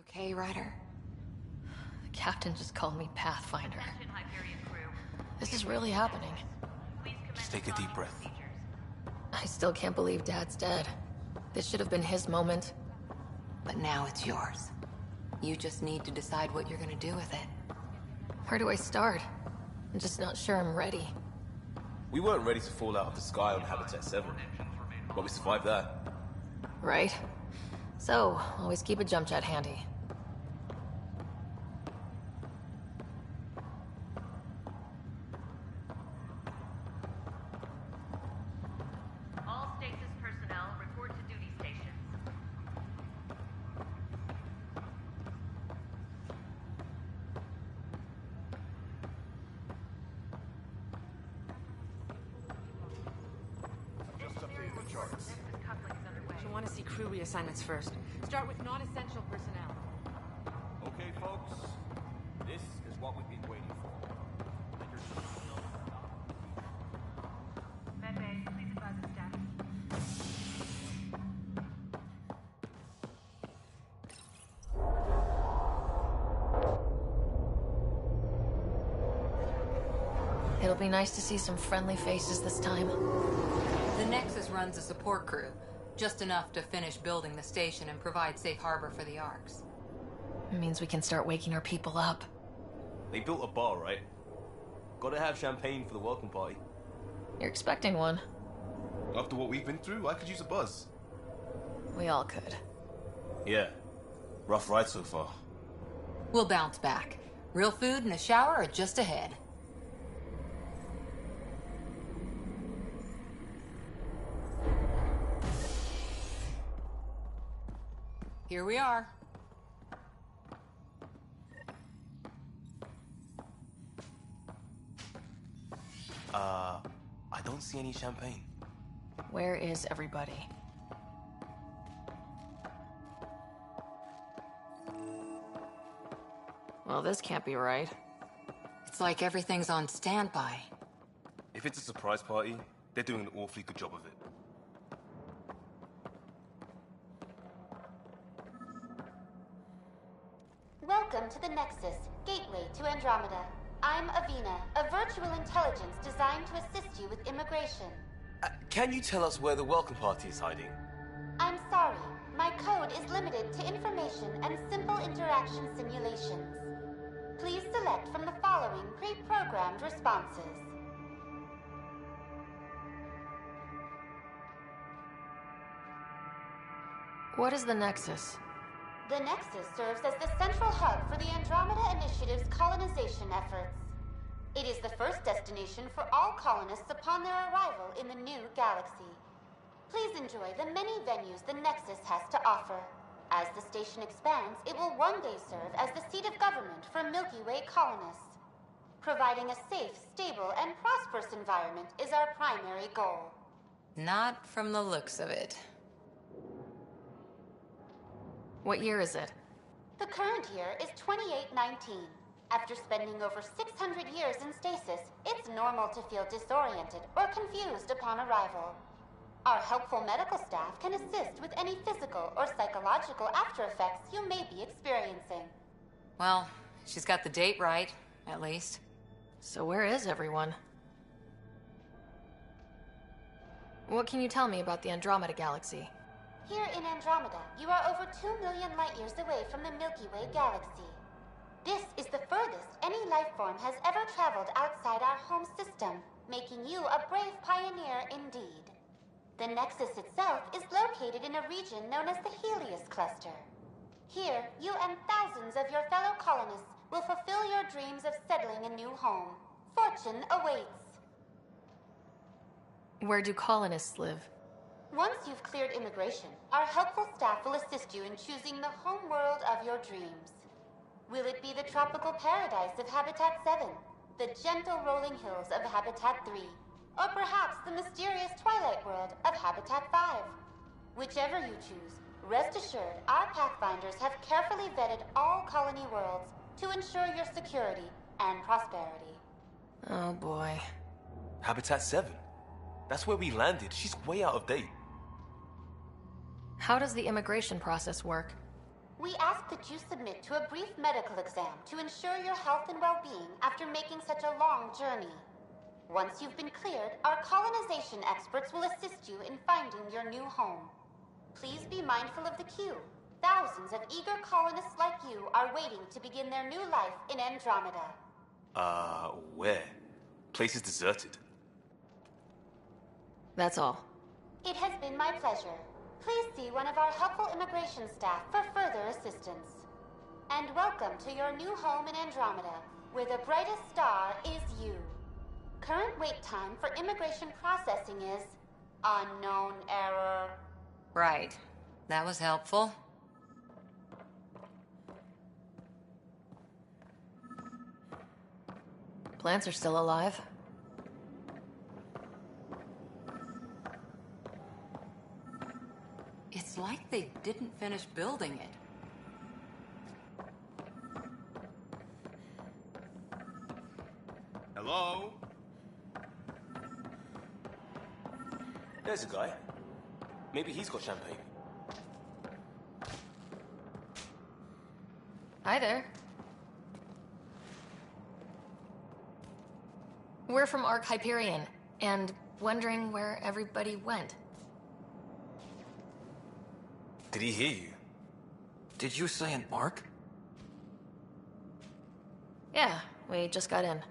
Okay, Ryder? The captain just called me Pathfinder. This is really happening. Just take a deep breath. I still can't believe Dad's dead. This should have been his moment. But now it's yours. You just need to decide what you're gonna do with it. Where do I start? I'm just not sure I'm ready. We weren't ready to fall out of the sky on Habitat 7, but we survived that. Right? So, always keep a jump jet handy. All stasis personnel report to duty stations. Just updated the charts. You'll want to see crew reassignments first. Start with non-essential personnel. Okay, folks. This is what we've been waiting for. Medbay, please advise the status. It'll be nice to see some friendly faces this time. The Nexus runs a support crew. Just enough to finish building the station and provide safe harbor for the Arks. It means we can start waking our people up. They built a bar, right? Gotta have champagne for the welcome party. You're expecting one. After what we've been through, I could use a buzz. We all could. Yeah. Rough ride so far. We'll bounce back. Real food and a shower are just ahead. Here we are. I don't see any champagne. Where is everybody? Well, this can't be right. It's like everything's on standby. If it's a surprise party, they're doing an awfully good job of it. Welcome to the Nexus, gateway to Andromeda. I'm Avina, a virtual intelligence designed to assist you with immigration. Can you tell us where the welcome party is hiding? I'm sorry, my code is limited to information and simple interaction simulations. Please select from the following pre-programmed responses. What is the Nexus? The Nexus serves as the central hub for the Andromeda Initiative's colonization efforts. It is the first destination for all colonists upon their arrival in the new galaxy. Please enjoy the many venues the Nexus has to offer. As the station expands, it will one day serve as the seat of government for Milky Way colonists. Providing a safe, stable, and prosperous environment is our primary goal. Not from the looks of it. What year is it? The current year is 2819. After spending over 600 years in stasis, it's normal to feel disoriented or confused upon arrival. Our helpful medical staff can assist with any physical or psychological after effects you may be experiencing. Well, she's got the date right, at least. So where is everyone? What can you tell me about the Andromeda Galaxy? Here in Andromeda, you are over 2 million light-years away from the Milky Way galaxy. This is the furthest any life form has ever traveled outside our home system, making you a brave pioneer indeed. The Nexus itself is located in a region known as the Helios Cluster. Here, you and thousands of your fellow colonists will fulfill your dreams of settling a new home. Fortune awaits. Where do colonists live? Once you've cleared immigration, our helpful staff will assist you in choosing the home world of your dreams. Will it be the tropical paradise of Habitat 7, the gentle rolling hills of Habitat 3, or perhaps the mysterious twilight world of Habitat 5? Whichever you choose, rest assured our Pathfinders have carefully vetted all colony worlds to ensure your security and prosperity. Oh boy. Habitat 7. That's where we landed. She's way out of date. How does the immigration process work? We ask that you submit to a brief medical exam to ensure your health and well-being after making such a long journey. Once you've been cleared, our colonization experts will assist you in finding your new home. Please be mindful of the queue. Thousands of eager colonists like you are waiting to begin their new life in Andromeda. Where? Place is deserted. That's all. It has been my pleasure. Please see one of our helpful immigration staff for further assistance. And welcome to your new home in Andromeda, where the brightest star is you. Current wait time for immigration processing is unknown error. Right. That was helpful. Plants are still alive. It's like they didn't finish building it. Hello? There's a guy. Maybe he's got champagne. Hi there. We're from Ark Hyperion, and wondering where everybody went. Did he hear you? Did you say an arc? Yeah, we just got in.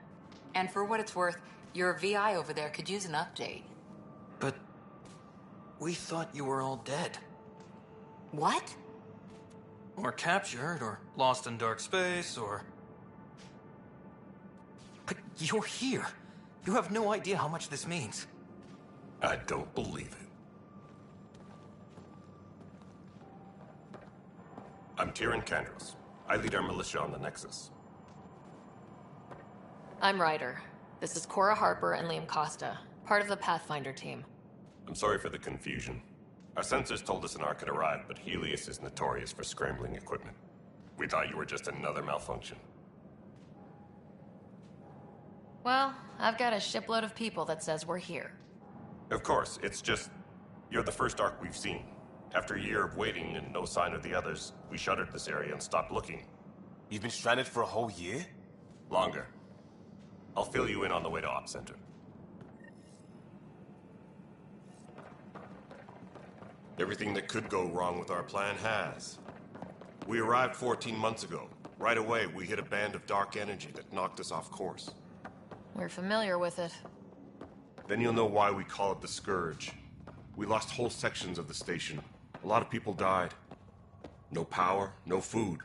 And for what it's worth, your VI over there could use an update. But we thought you were all dead. What? Or captured, or lost in dark space, or... But you're here. You have no idea how much this means. I don't believe it. I'm Tyrion Kandros. I lead our militia on the Nexus. I'm Ryder. This is Cora Harper and Liam Costa, part of the Pathfinder team. I'm sorry for the confusion. Our sensors told us an Ark had arrived, but Helios is notorious for scrambling equipment. We thought you were just another malfunction. Well, I've got a shipload of people that says we're here. Of course, it's just... you're the first Ark we've seen. After a year of waiting and no sign of the others, we shuttered this area and stopped looking. You've been stranded for a whole year? Longer. I'll fill you in on the way to Op Center. Everything that could go wrong with our plan has. We arrived 14 months ago. Right away, we hit a band of dark energy that knocked us off course. We're familiar with it. Then you'll know why we call it the Scourge. We lost whole sections of the station. A lot of people died. No power, no food.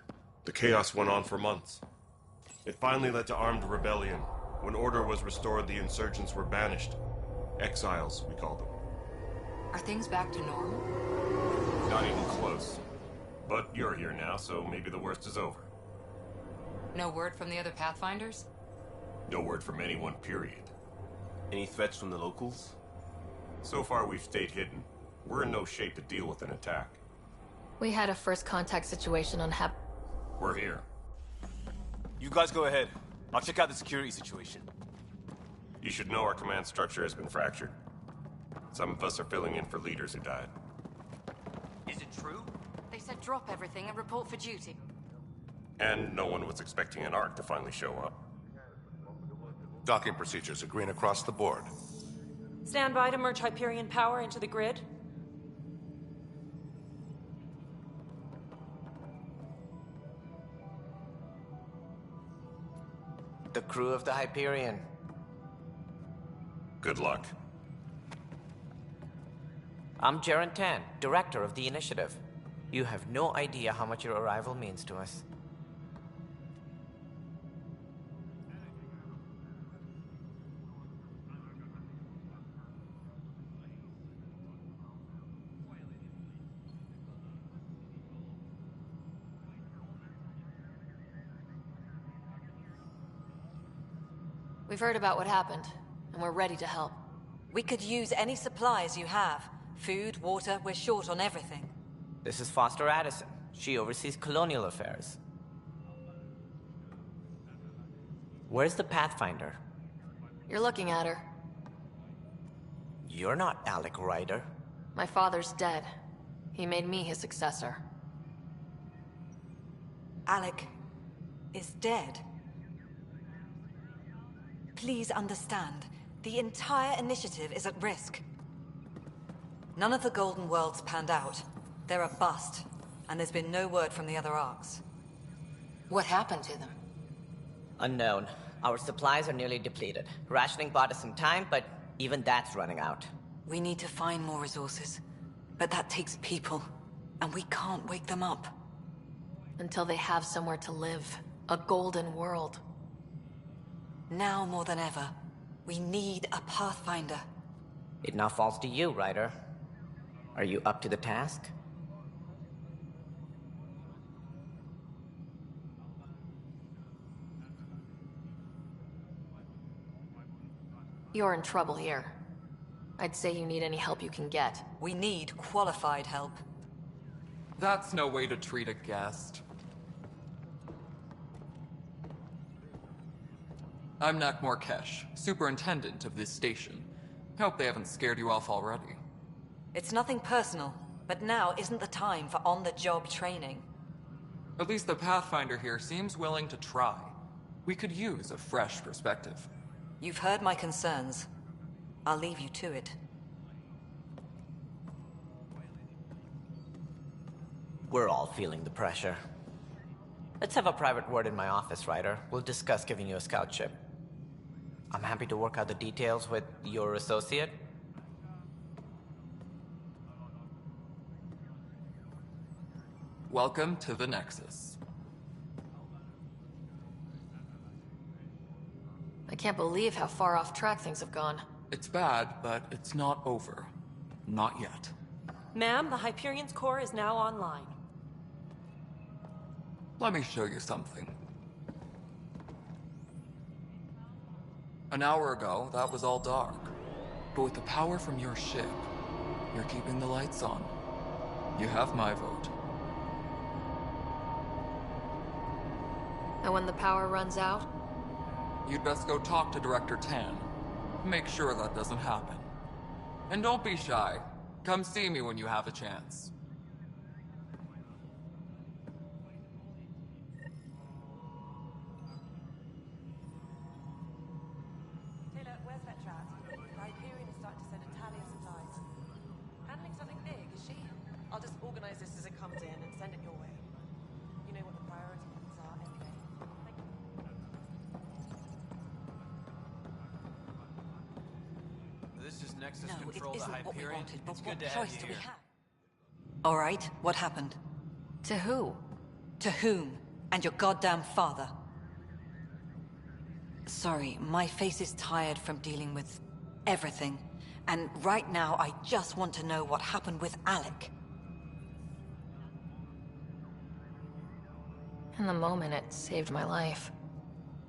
The chaos went on for months. It finally led to armed rebellion. When order was restored, the insurgents were banished. Exiles, we call them. Are things back to normal? Not even close. But you're here now, so maybe the worst is over. No word from the other Pathfinders? No word from anyone, period. Any threats from the locals? So far, we've stayed hidden. We're in no shape to deal with an attack. We had a first contact situation on We're here. You guys go ahead. I'll check out the security situation. You should know our command structure has been fractured. Some of us are filling in for leaders who died. Is it true? They said drop everything and report for duty. And no one was expecting an Ark to finally show up. Docking procedures are green across the board. Stand by to merge Hyperion power into the grid. The crew of the Hyperion. Good luck. I'm Jaren Tan, director of the initiative. You have no idea how much your arrival means to us. We've heard about what happened, and we're ready to help. We could use any supplies you have. Food, water, we're short on everything. This is Foster Addison. She oversees colonial affairs. Where's the Pathfinder? You're looking at her. You're not Alec Ryder. My father's dead. He made me his successor. Alec is dead. Please understand, the entire initiative is at risk. None of the Golden Worlds panned out. They're a bust, and there's been no word from the other arcs. What happened to them? Unknown. Our supplies are nearly depleted. Rationing bought us some time, but even that's running out. We need to find more resources, but that takes people, and we can't wake them up. Until they have somewhere to live. A golden world. Now more than ever, we need a Pathfinder. It now falls to you, Ryder. Are you up to the task? You're in trouble here. I'd say you need any help you can get. We need qualified help. That's no way to treat a guest. I'm Nakmor Kesh, superintendent of this station. Hope they haven't scared you off already. It's nothing personal, but now isn't the time for on-the-job training. At least the Pathfinder here seems willing to try. We could use a fresh perspective. You've heard my concerns. I'll leave you to it. We're all feeling the pressure. Let's have a private word in my office, Ryder. We'll discuss giving you a scout ship. I'm happy to work out the details with your associate. Welcome to the Nexus. I can't believe how far off track things have gone. It's bad, but it's not over. Not yet. Ma'am, the Hyperion's core is now online. Let me show you something. An hour ago, that was all dark. But with the power from your ship, you're keeping the lights on. You have my vote. And when the power runs out? You'd best go talk to Director Tan. Make sure that doesn't happen. And don't be shy. Come see me when you have a chance. Taylor, where's Vetrat? The Hyperion is starting to send a tally of supplies. Handling something big, is she? I'll just organize this as it comes in and send it your way. You know what the priority ones are anyway. Thank you. This is Nexus No, Control, it the isn't what we Hyperion. wanted, but It's what good to have choice you do we here. have? All right, what happened? To who? To whom? And your goddamn father. Sorry, my face is tired from dealing with everything. And right now, I just want to know what happened with Alec. In the moment, it saved my life.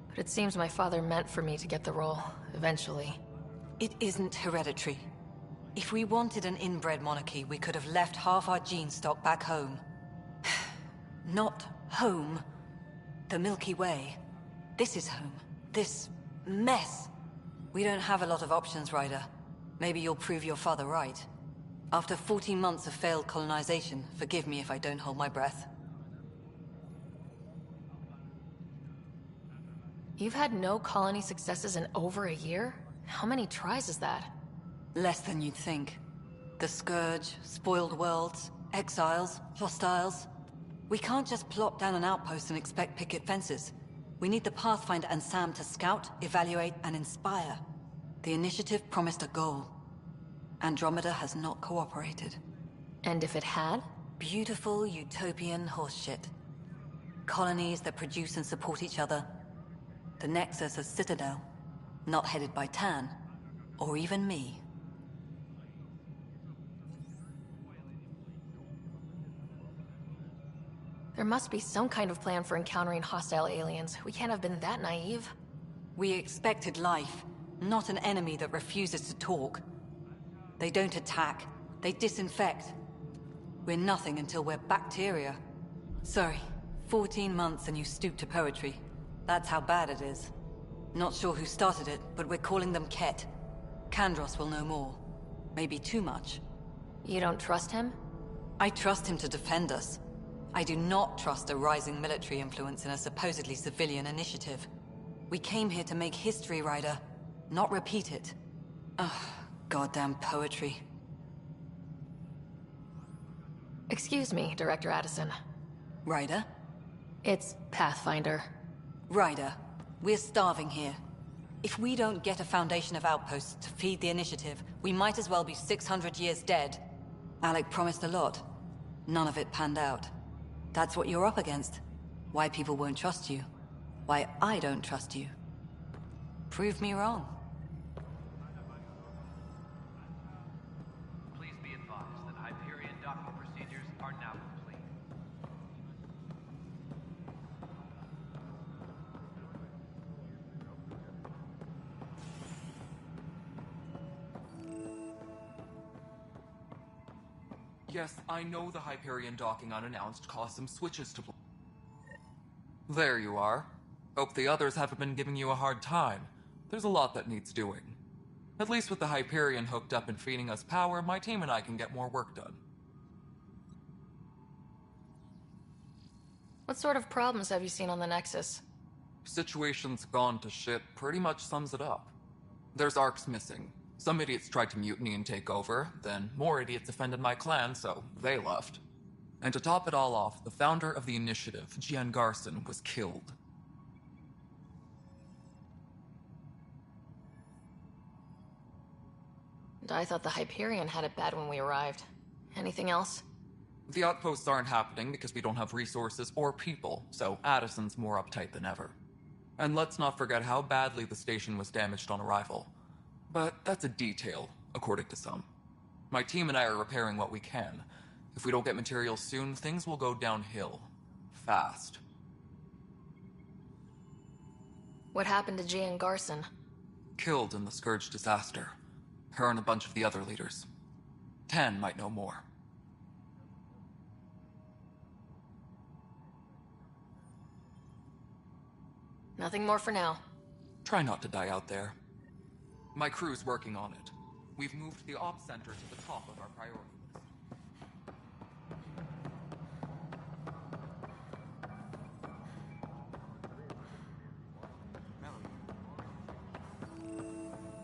But it seems my father meant for me to get the role, eventually. It isn't hereditary. If we wanted an inbred monarchy, we could have left half our gene stock back home. Not home. The Milky Way. This is home. This mess. We don't have a lot of options, Ryder. Maybe you'll prove your father right. After 14 months of failed colonization, forgive me if I don't hold my breath. You've had no colony successes in over a year? How many tries is that? Less than you'd think. The Scourge, spoiled worlds, exiles, hostiles. We can't just plop down an outpost and expect picket fences. We need the Pathfinder and Sam to scout, evaluate, and inspire. The initiative promised a goal. Andromeda has not cooperated. And if it had? Beautiful utopian horseshit. Colonies that produce and support each other. The Nexus as Citadel. Not headed by Tan. Or even me. There must be some kind of plan for encountering hostile aliens. We can't have been that naive. We expected life, not an enemy that refuses to talk. They don't attack, they disinfect. We're nothing until we're bacteria. Sorry, 14 months and you stoop to poetry. That's how bad it is. Not sure who started it, but we're calling them Ket. Kandros will know more. Maybe too much. You don't trust him? I trust him to defend us. I do not trust a rising military influence in a supposedly civilian initiative. We came here to make history, Ryder, not repeat it. Ugh, goddamn poetry. Excuse me, Director Addison. Ryder? It's Pathfinder. Ryder, we're starving here. If we don't get a foundation of outposts to feed the initiative, we might as well be 600 years dead. Alec promised a lot. None of it panned out. That's what you're up against. Why people won't trust you. Why I don't trust you. Prove me wrong. Please be advised that Hyperion docking procedures are now complete. Yes, I know the Hyperion docking unannounced caused some switches to blow. There you are. Hope the others haven't been giving you a hard time. There's a lot that needs doing. At least with the Hyperion hooked up and feeding us power, my team and I can get more work done. What sort of problems have you seen on the Nexus? Situation's gone to shit pretty much sums it up. There's Arcs missing. Some idiots tried to mutiny and take over, then more idiots offended my clan, so they left. And to top it all off, the founder of the initiative, Jian Garson, was killed. And I thought the Hyperion had it bad when we arrived. Anything else? The outposts aren't happening because we don't have resources or people, so Addison's more uptight than ever. And let's not forget how badly the station was damaged on arrival. But that's a detail, according to some. My team and I are repairing what we can. If we don't get materials soon, things will go downhill. Fast. What happened to Jian Garson? Killed in the Scourge disaster. Her and a bunch of the other leaders. Tan might know more. Nothing more for now. Try not to die out there. My crew's working on it. We've moved the ops center to the top of our priority list.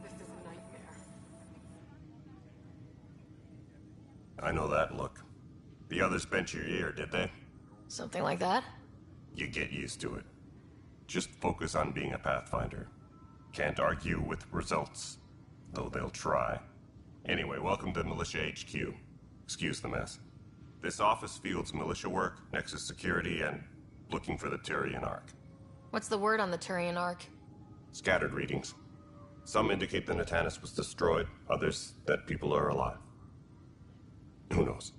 This is a nightmare. I know that look. The others bent your ear, did they? Something like that? You get used to it. Just focus on being a Pathfinder. Can't argue with results, though they'll try. Anyway, welcome to Militia HQ. Excuse the mess. This office fields militia work, Nexus security, and looking for the Turian Ark. What's the word on the Turian Ark? Scattered readings. Some indicate the Natanus was destroyed, others that people are alive. Who knows?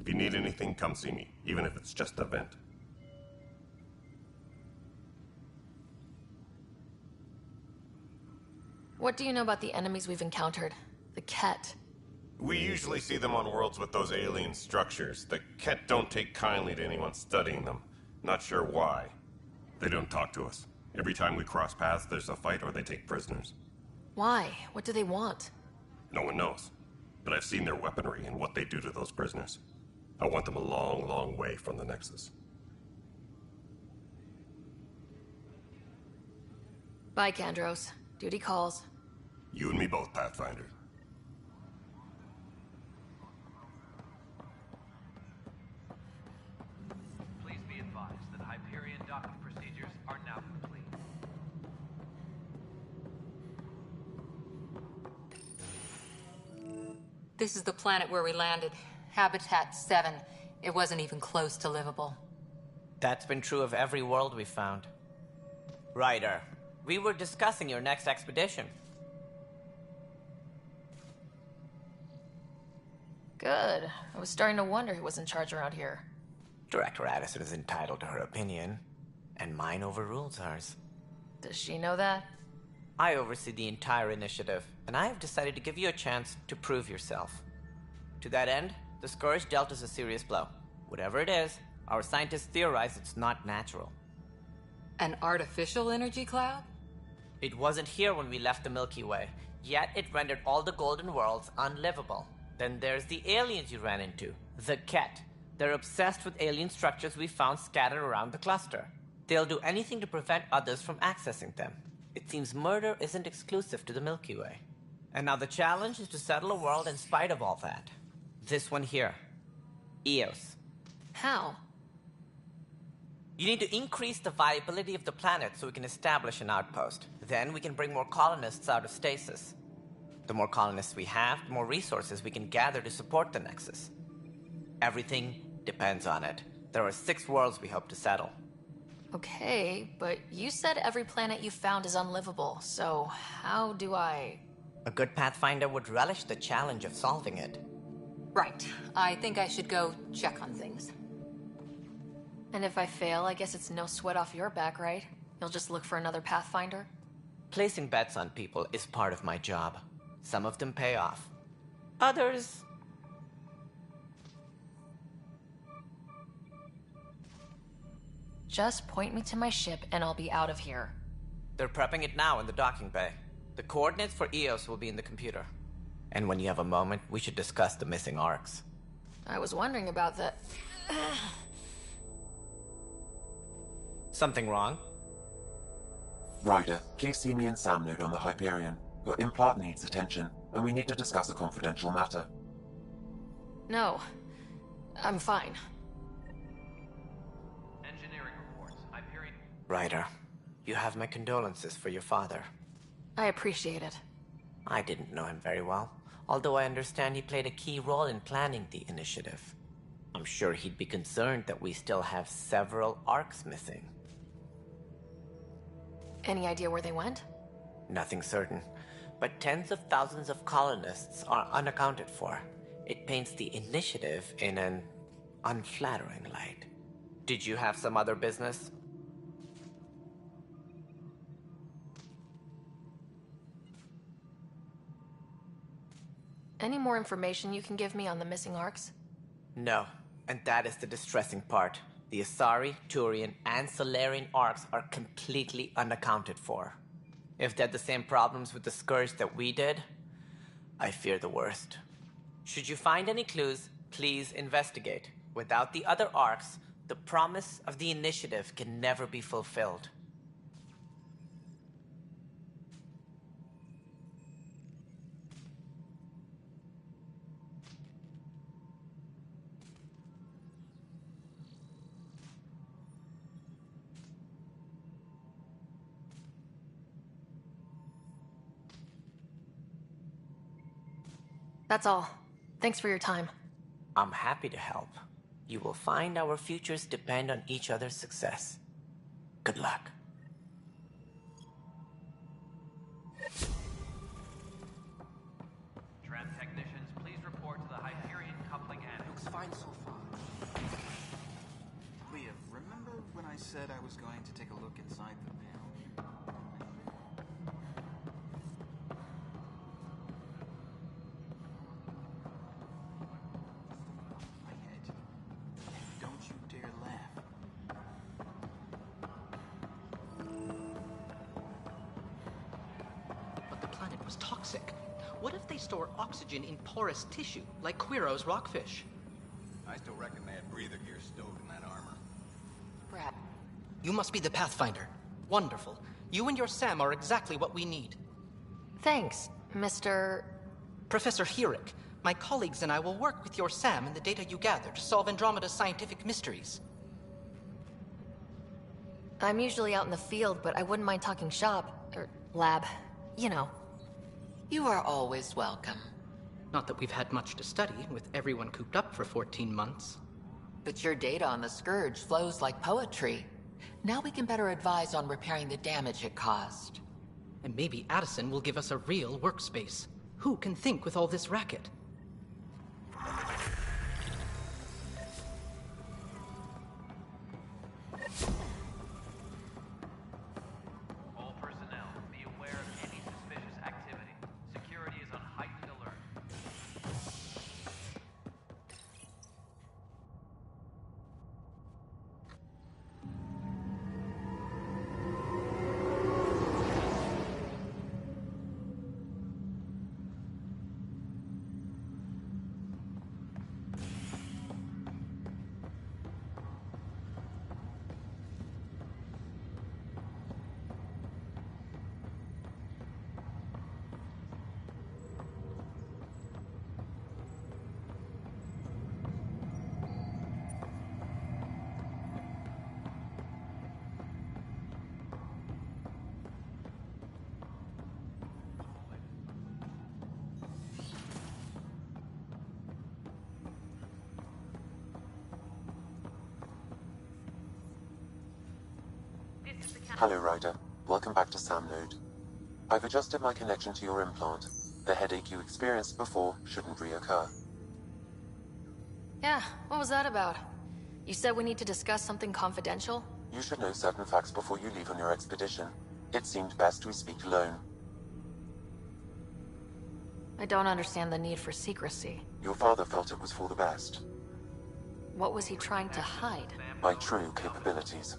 If you need anything, come see me, even if it's just a vent. What do you know about the enemies we've encountered? The Ket. We usually see them on worlds with those alien structures. The Ket don't take kindly to anyone studying them. Not sure why. They don't talk to us. Every time we cross paths, there's a fight or they take prisoners. Why? What do they want? No one knows. But I've seen their weaponry and what they do to those prisoners. I want them a long, long way from the Nexus. Bye, Kandros. Duty calls. You and me both, Pathfinder. Please be advised that Hyperion docking procedures are now complete. This is the planet where we landed. Habitat 7. It wasn't even close to livable. That's been true of every world we've found. Ryder, we were discussing your next expedition. Good. I was starting to wonder who was in charge around here. Director Addison is entitled to her opinion, and mine overrules hers. Does she know that? I oversee the entire initiative, and I have decided to give you a chance to prove yourself. To that end, the Scourge dealt us a serious blow. Whatever it is, our scientists theorize it's not natural. An artificial energy cloud? It wasn't here when we left the Milky Way, yet it rendered all the Golden Worlds unlivable. Then there's the aliens you ran into, the Ket. They're obsessed with alien structures we found scattered around the cluster. They'll do anything to prevent others from accessing them. It seems murder isn't exclusive to the Milky Way. And now the challenge is to settle a world in spite of all that. This one here. Eos. How? You need to increase the viability of the planet so we can establish an outpost. Then we can bring more colonists out of stasis. The more colonists we have, the more resources we can gather to support the Nexus. Everything depends on it. There are 6 worlds we hope to settle. Okay, but you said every planet you found is unlivable, so how do I... A good Pathfinder would relish the challenge of solving it. Right. I think I should go check on things. And if I fail, I guess it's no sweat off your back, right? You'll just look for another Pathfinder? Placing bets on people is part of my job. Some of them pay off. Others... Just point me to my ship and I'll be out of here. They're prepping it now in the docking bay. The coordinates for Eos will be in the computer. And when you have a moment, we should discuss the missing arcs. I was wondering about that. Something wrong? Ryder, please see me and Sam Node on the Hyperion. Your implant needs attention, and we need to discuss a confidential matter. No. I'm fine. Engineering reports. Hyperion... Ryder, you have my condolences for your father. I appreciate it. I didn't know him very well, although I understand he played a key role in planning the initiative. I'm sure he'd be concerned that we still have several arcs missing. Any idea where they went? Nothing certain, but tens of thousands of colonists are unaccounted for. It paints the initiative in an unflattering light. Did you have some other business? Any more information you can give me on the missing arcs? No, and that is the distressing part. The Asari, Turian, and Solarian arcs are completely unaccounted for. If they had the same problems with the Scourge that we did, I fear the worst. Should you find any clues, please investigate. Without the other arcs, the promise of the initiative can never be fulfilled. That's all. Thanks for your time. I'm happy to help. You will find our futures depend on each other's success. Good luck. Tram technicians, please report to the Hyperion coupling annex. Looks fine so far. Leah, remember when I said I was going to take a look inside the panel? What if they store oxygen in porous tissue, like Quiro's rockfish? I still reckon they had breather gear stowed in that armor. Brad, you must be the Pathfinder. Wonderful. You and your Sam are exactly what we need. Thanks, Mr... Professor Herrick. My colleagues and I will work with your Sam and the data you gather to solve Andromeda's scientific mysteries. I'm usually out in the field, but I wouldn't mind talking shop, or lab. You know. You are always welcome. Not that we've had much to study, with everyone cooped up for 14 months. But your data on the Scourge flows like poetry. Now we can better advise on repairing the damage it caused. And maybe Addison will give us a real workspace. Who can think with all this racket? All personnel, be aware of any suspicious activity. Security is on heightened alert. Hello, Ryder. Welcome back to SamNode. I've adjusted my connection to your implant. The headache you experienced before shouldn't reoccur. Yeah, what was that about? You said we need to discuss something confidential? You should know certain facts before you leave on your expedition. It seemed best we speak alone. I don't understand the need for secrecy. Your father felt it was for the best. What was he trying to hide? My true capabilities.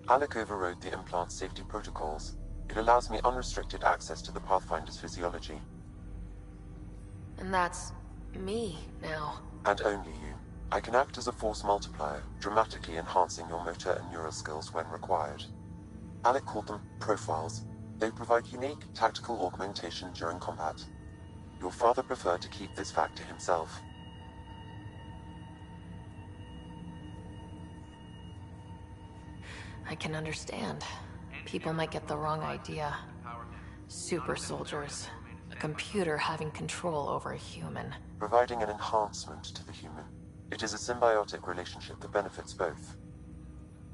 Alec overrode the implant's safety protocols. It allows me unrestricted access to the Pathfinder's physiology. And that's me now. And only you. I can act as a force multiplier, dramatically enhancing your motor and neural skills when required. Alec called them profiles. They provide unique tactical augmentation during combat. Your father preferred to keep this fact to himself. I can understand. People might get the wrong idea. Super soldiers. A computer having control over a human. Providing an enhancement to the human. It is a symbiotic relationship that benefits both.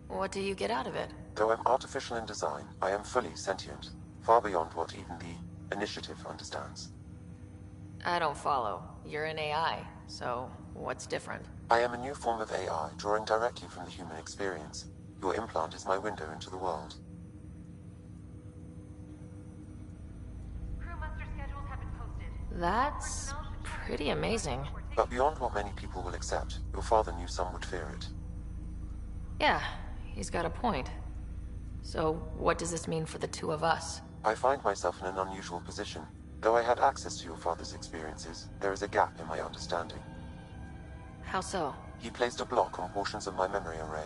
What do you get out of it? Though I'm artificial in design, I am fully sentient. Far beyond what even the Initiative understands. I don't follow. You're an AI, so what's different? I am a new form of AI, drawing directly from the human experience. Your implant is my window into the world. Crew muster schedules have been posted. That's pretty amazing. But beyond what many people will accept, your father knew some would fear it. Yeah, he's got a point. So what does this mean for the two of us? I find myself in an unusual position. Though I had access to your father's experiences, there is a gap in my understanding. How so? He placed a block on portions of my memory array.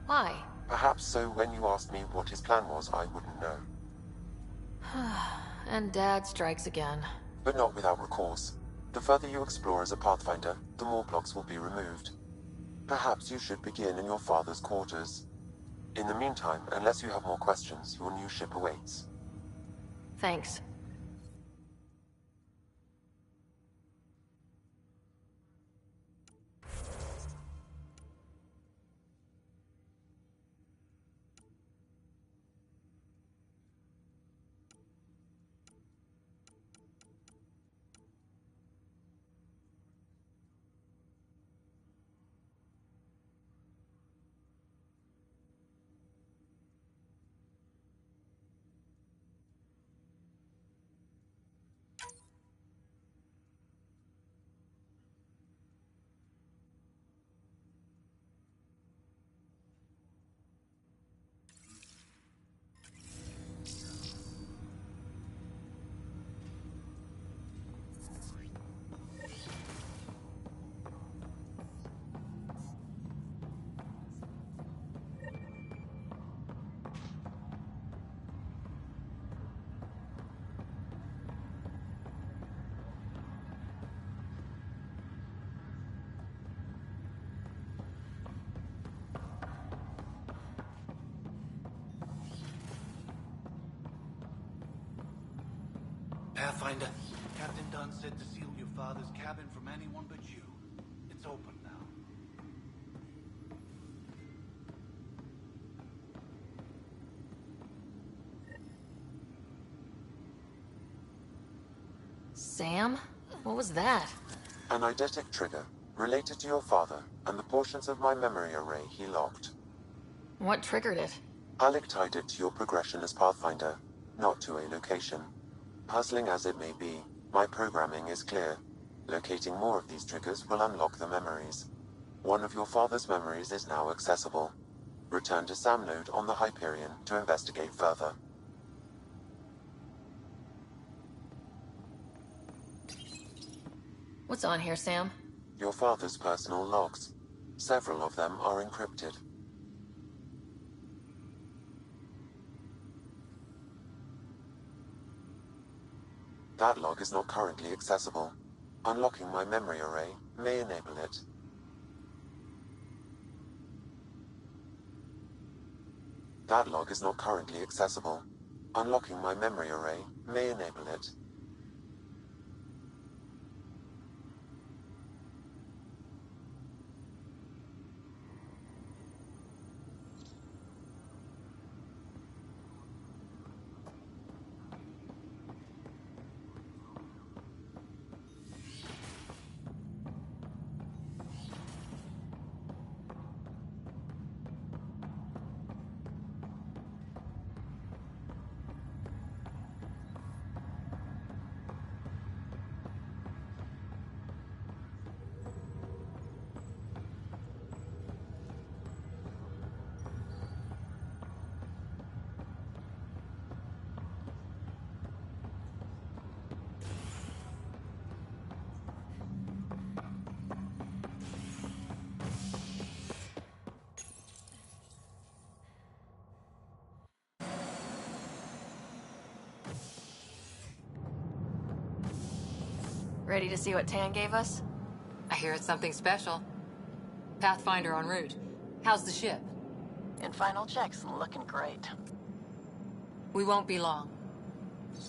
Why? Perhaps so when you asked me what his plan was, I wouldn't know. And Dad strikes again. But not without recourse. The further you explore as a Pathfinder, the more blocks will be removed. Perhaps you should begin in your father's quarters. In the meantime, unless you have more questions, your new ship awaits. Thanks. Pathfinder, Captain Dunn said to seal your father's cabin from anyone but you. It's open now. Sam? What was that? An eidetic trigger, related to your father, and the portions of my memory array he locked. What triggered it? Alec tied it to your progression as Pathfinder, not to a location. Puzzling as it may be, my programming is clear. Locating more of these triggers will unlock the memories. One of your father's memories is now accessible. Return to SamNode on the Hyperion to investigate further. What's on here, Sam? Your father's personal logs. Several of them are encrypted. That log is not currently accessible. Unlocking my memory array may enable it. That log is not currently accessible. Unlocking my memory array may enable it. Ready to see what Tan gave us? I hear it's something special. Pathfinder en route. How's the ship? In final checks, looking great. We won't be long.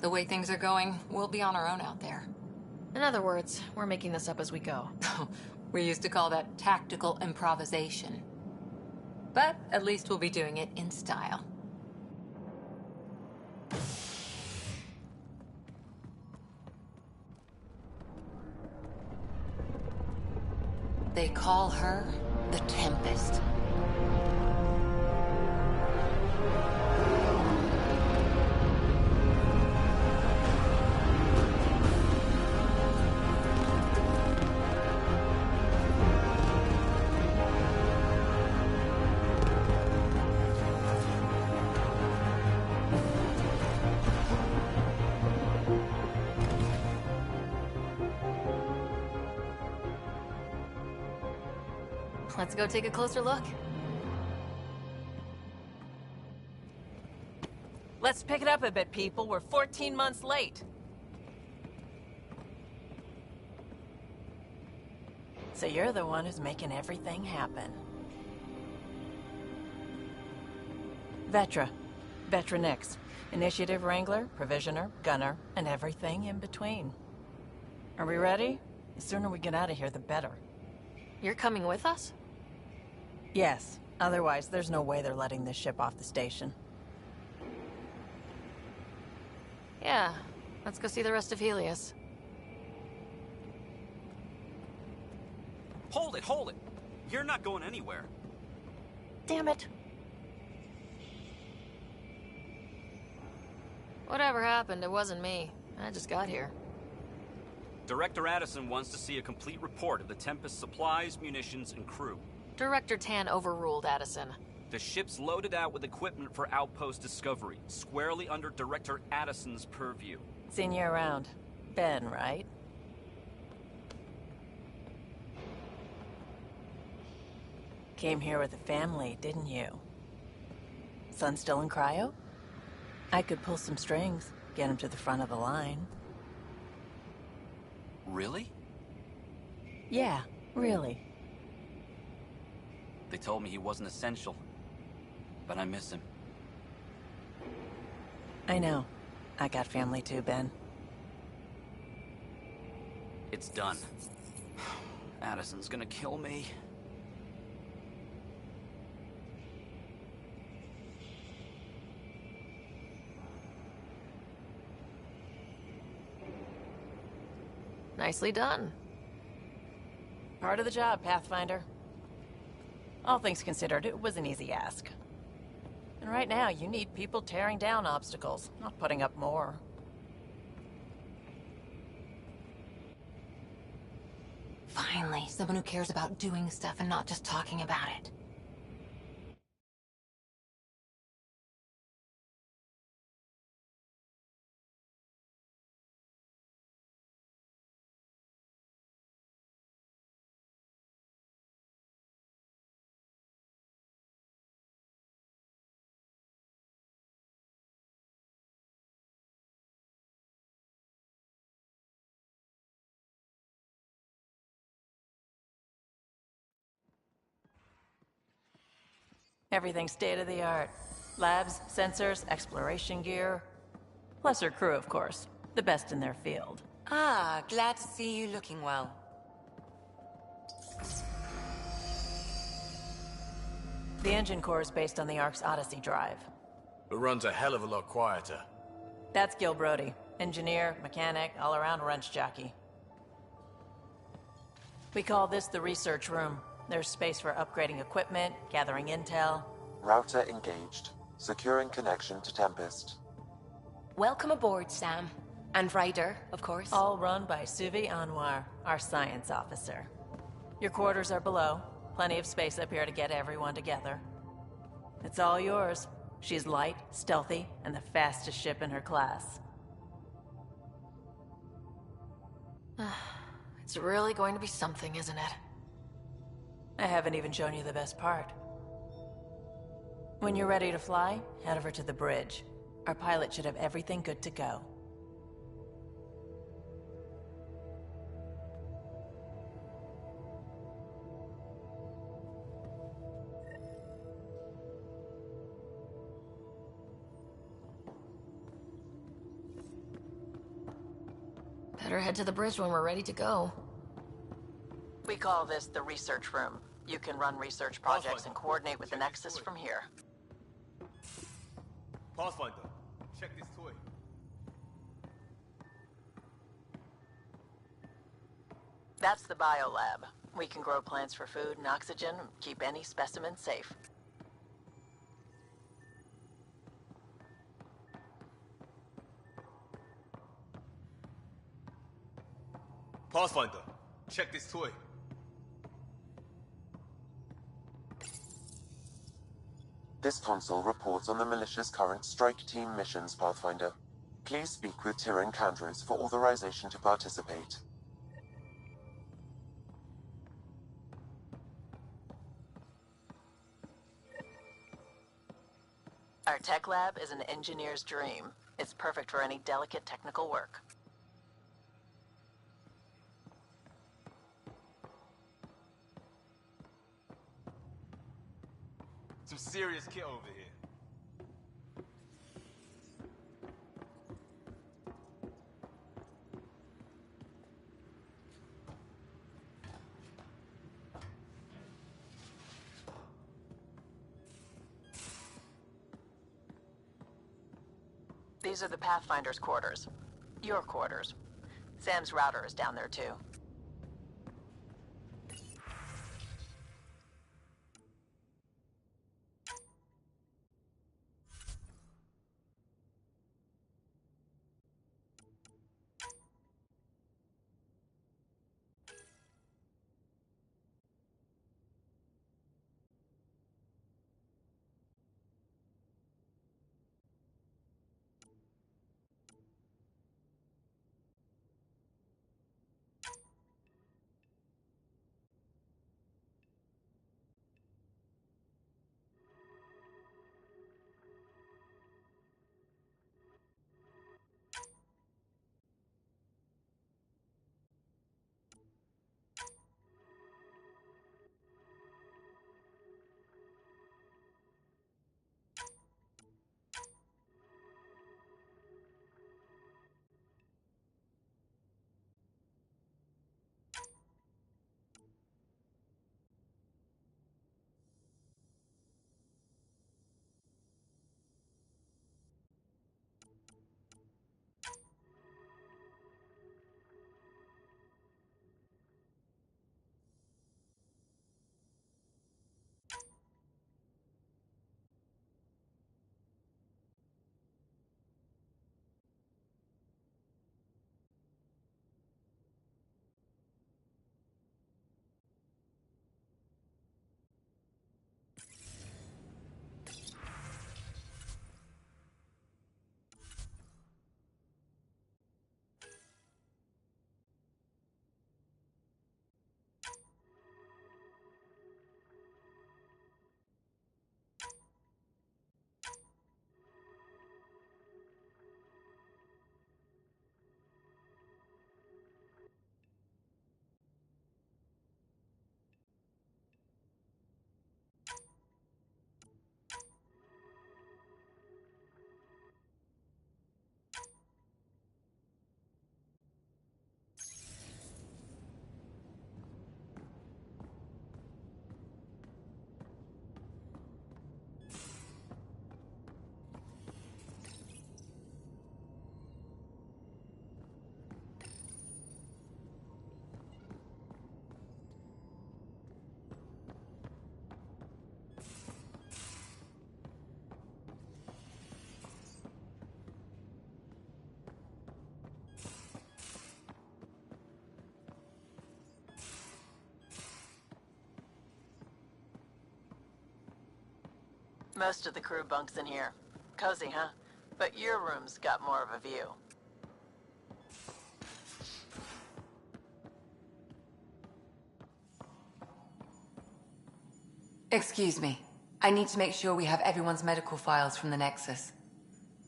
The way things are going, we'll be on our own out there. In other words, we're making this up as we go. We used to call that tactical improvisation. But at least we'll be doing it in style. They call her the Tempest. Let's go take a closer look. Let's pick it up a bit, people. We're 14 months late. So you're the one who's making everything happen. Vetra. Vetra Nix. Initiative Wrangler, Provisioner, Gunner, and everything in between. Are we ready? The sooner we get out of here, the better. You're coming with us? Yes. Otherwise, there's no way they're letting this ship off the station. Yeah. Let's go see the rest of Helios. Hold it, hold it! You're not going anywhere. Damn it. Whatever happened, it wasn't me. I just got here. Director Addison wants to see a complete report of the Tempest's supplies, munitions, and crew. Director Tan overruled Addison. The ship's loaded out with equipment for outpost discovery, squarely under Director Addison's purview. Seen you around. Ben, right? Came here with a family, didn't you? Son still in cryo? I could pull some strings, get him to the front of the line. Really? Yeah, really. They told me he wasn't essential, but I miss him. I know. I got family too, Ben. It's done. Addison's gonna kill me. Nicely done. Part of the job, Pathfinder. All things considered, it was an easy ask. And right now, you need people tearing down obstacles, not putting up more. Finally, someone who cares about doing stuff and not just talking about it. Everything's state-of-the-art. Labs, sensors, exploration gear. Plus her crew, of course. The best in their field. Ah, glad to see you looking well. The engine core is based on the Ark's Odyssey drive. It runs a hell of a lot quieter. That's Gil Brody. Engineer, mechanic, all-around wrench jockey. We call this the research room. There's space for upgrading equipment, gathering intel. Router engaged. Securing connection to Tempest. Welcome aboard, Sam. And Ryder, of course. All run by Suvi Anwar, our science officer. Your quarters are below. Plenty of space up here to get everyone together. It's all yours. She's light, stealthy, and the fastest ship in her class. It's really going to be something, isn't it? I haven't even shown you the best part. When you're ready to fly, head over to the bridge. Our pilot should have everything good to go. Better head to the bridge when we're ready to go. We call this the research room. You can run research projects and coordinate with the Nexus from here. Pathfinder, check this toy. That's the biolab. We can grow plants for food and oxygen, and keep any specimen safe. Pathfinder, check this toy. This console reports on the militia's current strike team missions, Pathfinder. Please speak with Tyrion Candros for authorization to participate. Our tech lab is an engineer's dream. It's perfect for any delicate technical work. Some serious kit over here. These are the Pathfinder's quarters. Your quarters. Sam's router is down there too. Most of the crew bunks in here. Cozy, huh? But your room's got more of a view. Excuse me. I need to make sure we have everyone's medical files from the Nexus.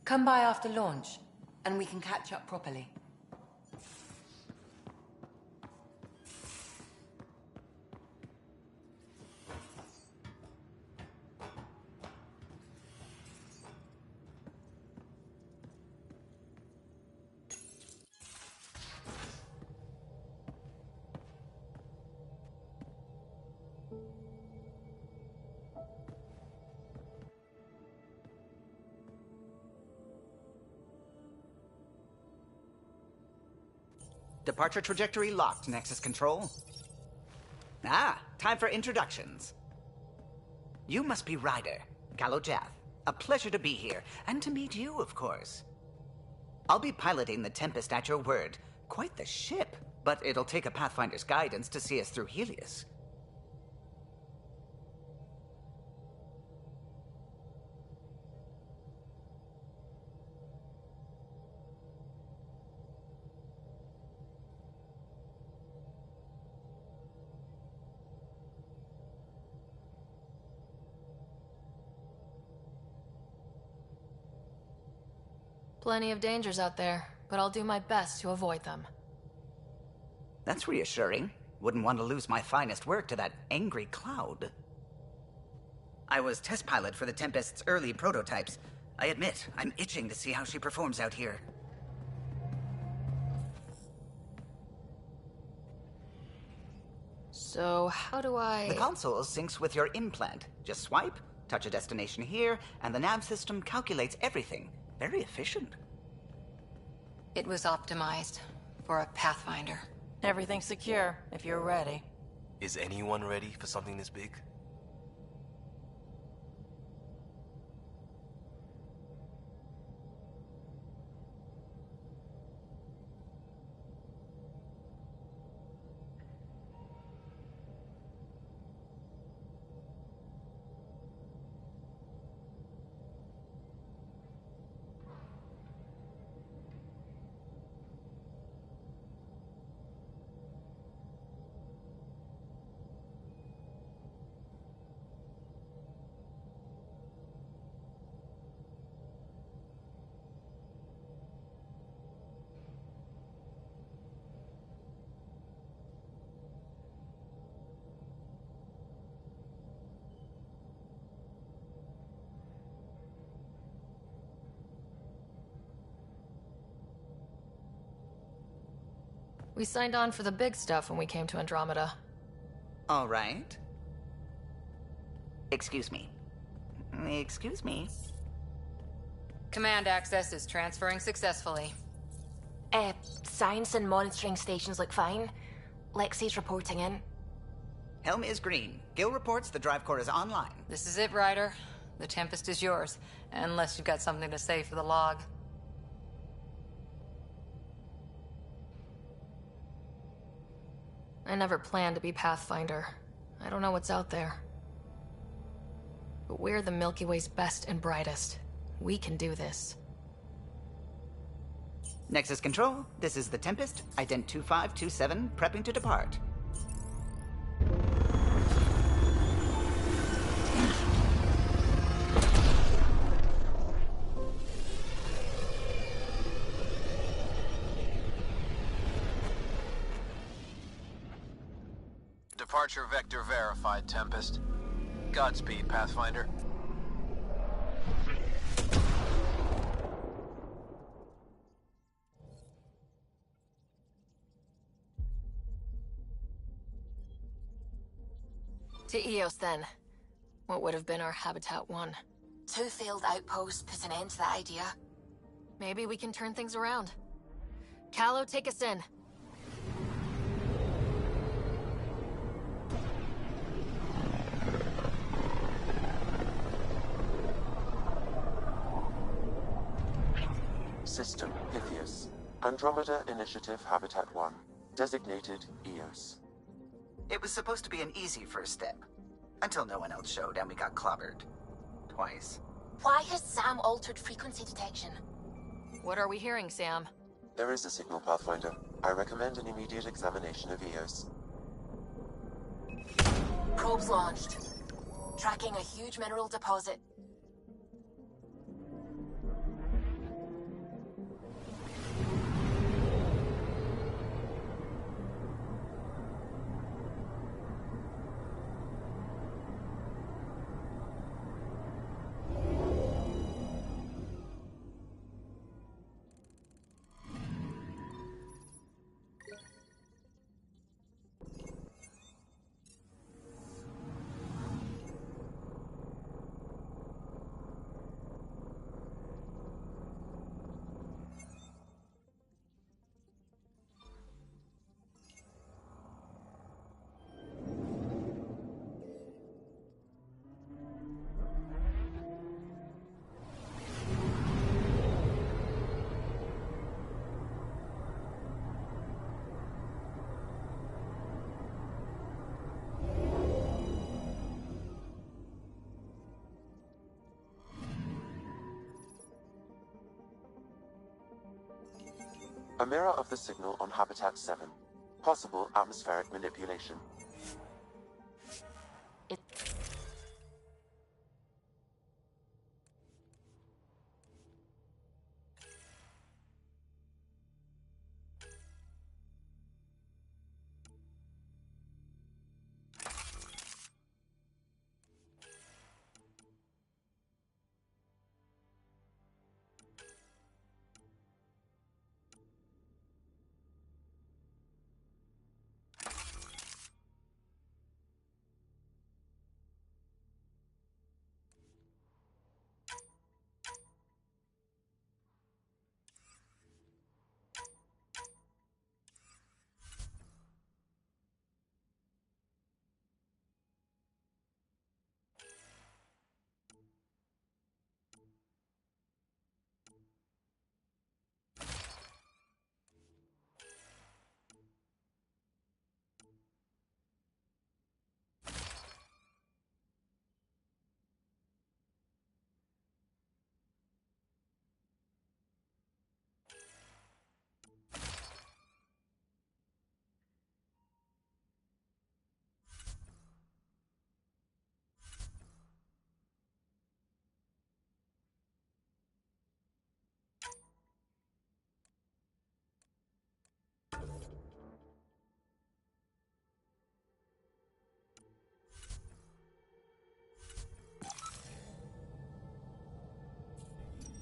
Come by after launch, and we can catch up properly. Departure trajectory locked, Nexus Control. Ah, time for introductions. You must be Ryder, Gallo Jath. A pleasure to be here, and to meet you, of course. I'll be piloting the Tempest at your word. Quite the ship, but it'll take a Pathfinder's guidance to see us through Helios. Plenty of dangers out there, but I'll do my best to avoid them. That's reassuring. Wouldn't want to lose my finest work to that angry cloud. I was test pilot for the Tempest's early prototypes. I admit, I'm itching to see how she performs out here. So, how do I... The console syncs with your implant. Just swipe, touch a destination here, and the nav system calculates everything. Very efficient. It was optimized for a Pathfinder. Everything's secure, if you're ready. Is anyone ready for something this big? We signed on for the big stuff when we came to Andromeda. All right. Excuse me. Excuse me. Command access is transferring successfully. Science and monitoring stations look fine. Lexi's reporting in. Helm is green. Gil reports the drive core is online. This is it, Ryder. The Tempest is yours, unless you've got something to say for the log. I never planned to be Pathfinder. I don't know what's out there. But we're the Milky Way's best and brightest. We can do this. Nexus Control, this is the Tempest, Ident 2527, prepping to depart. Departure vector verified, Tempest. Godspeed, Pathfinder. To Eos, then. What would have been our Habitat 1. 2 failed outposts put an end to that idea. Maybe we can turn things around. Callow, take us in. System Pythias. Andromeda Initiative Habitat 1. Designated Eos. It was supposed to be an easy first step. Until no one else showed and we got clobbered. Twice. Why has Sam altered frequency detection? What are we hearing, Sam? There is a signal, Pathfinder. I recommend an immediate examination of Eos. Probes launched. Tracking a huge mineral deposit. A mirror of the signal on Habitat 7. Possible atmospheric manipulation.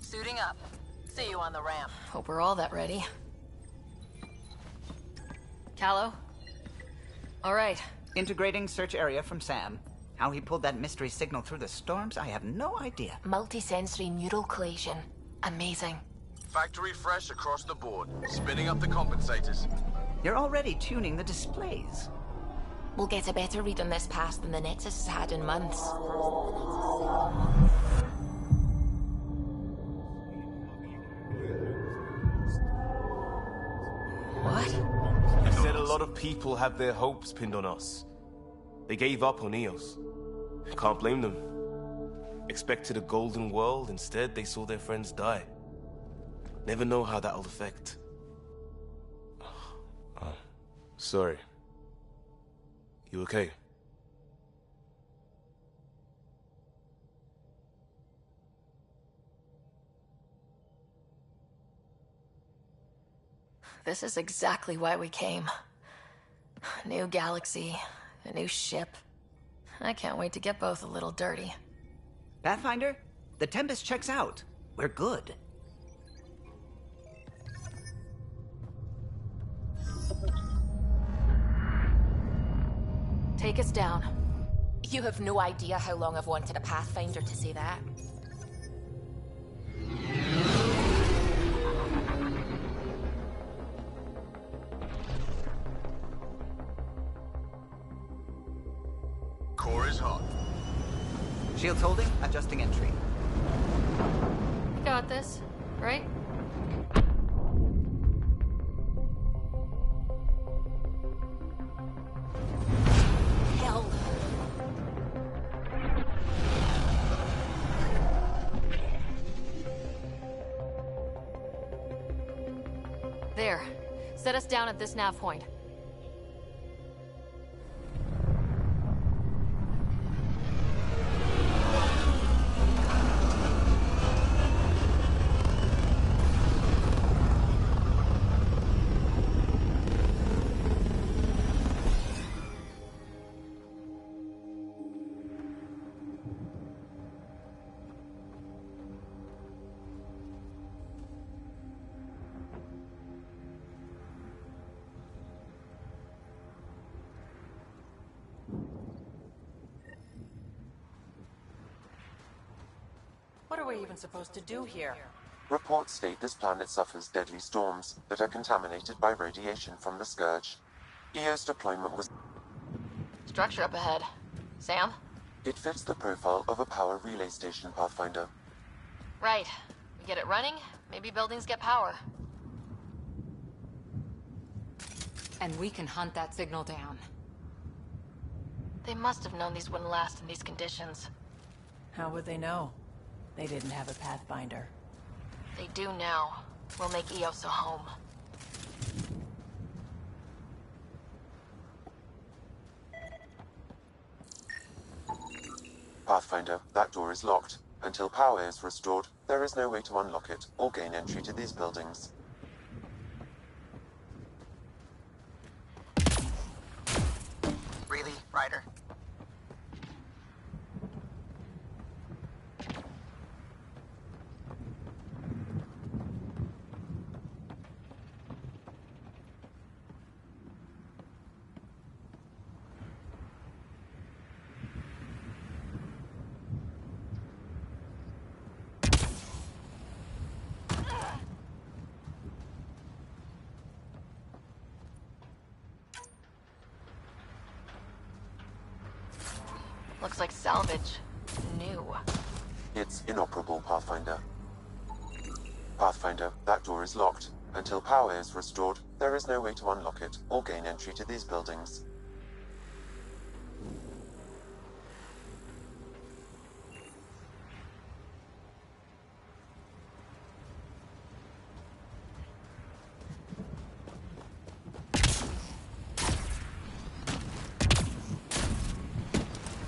Suiting up. See you on the ramp. Hope we're all that ready. Callow? All right. Integrating search area from Sam. How he pulled that mystery signal through the storms, I have no idea. Multisensory neural collation. Amazing. Factory fresh across the board. Spinning up the compensators. You're already tuning the displays. We'll get a better read on this pass than the Nexus has had in months. What? You said a lot of people have their hopes pinned on us. They gave up on Eos. Can't blame them. Expected a golden world, instead they saw their friends die. Never know how that'll affect. Sorry. You okay? This is exactly why we came. A new galaxy, a new ship. I can't wait to get both a little dirty. Pathfinder, the Tempest checks out. We're good. Take us down. You have no idea how long I've wanted a Pathfinder to say that. Core is hot. Shields holding, adjusting entry. You got this, right? Hell. There. Set us down at this nav point. What are we even supposed to do here? Reports state this planet suffers deadly storms that are contaminated by radiation from the Scourge. EO's deployment was... Structure up ahead. Sam? It fits the profile of a power relay station, Pathfinder. Right. We get it running, maybe buildings get power. And we can hunt that signal down. They must have known these wouldn't last in these conditions. How would they know? They didn't have a Pathfinder. They do now. We'll make Eos a home. Pathfinder, that door is locked. Until power is restored, there is no way to unlock it or gain entry to these buildings. Really, Ryder? Looks like salvage. New. It's inoperable, Pathfinder. Pathfinder, that door is locked. Until power is restored, there is no way to unlock it or gain entry to these buildings.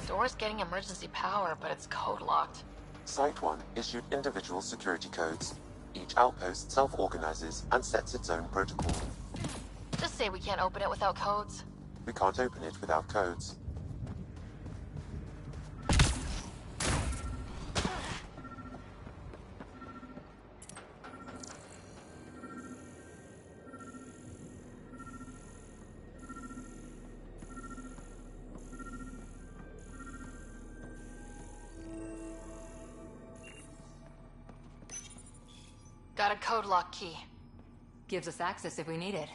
Door's getting emergency power, but it's code locked. Site 1 issued individual security codes. Each outpost self-organizes and sets its own protocol. Just say we can't open it without codes. We can't open it without codes. Got a code lock key. Gives us access if we need it.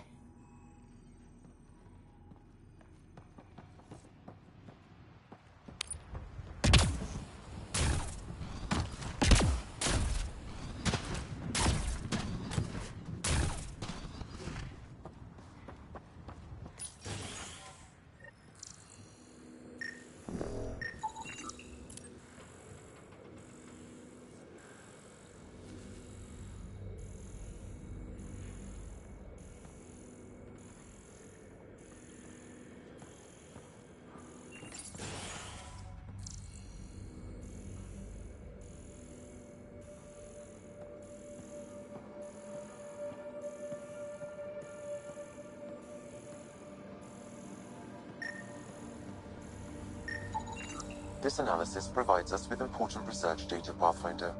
This analysis provides us with important research data, Pathfinder.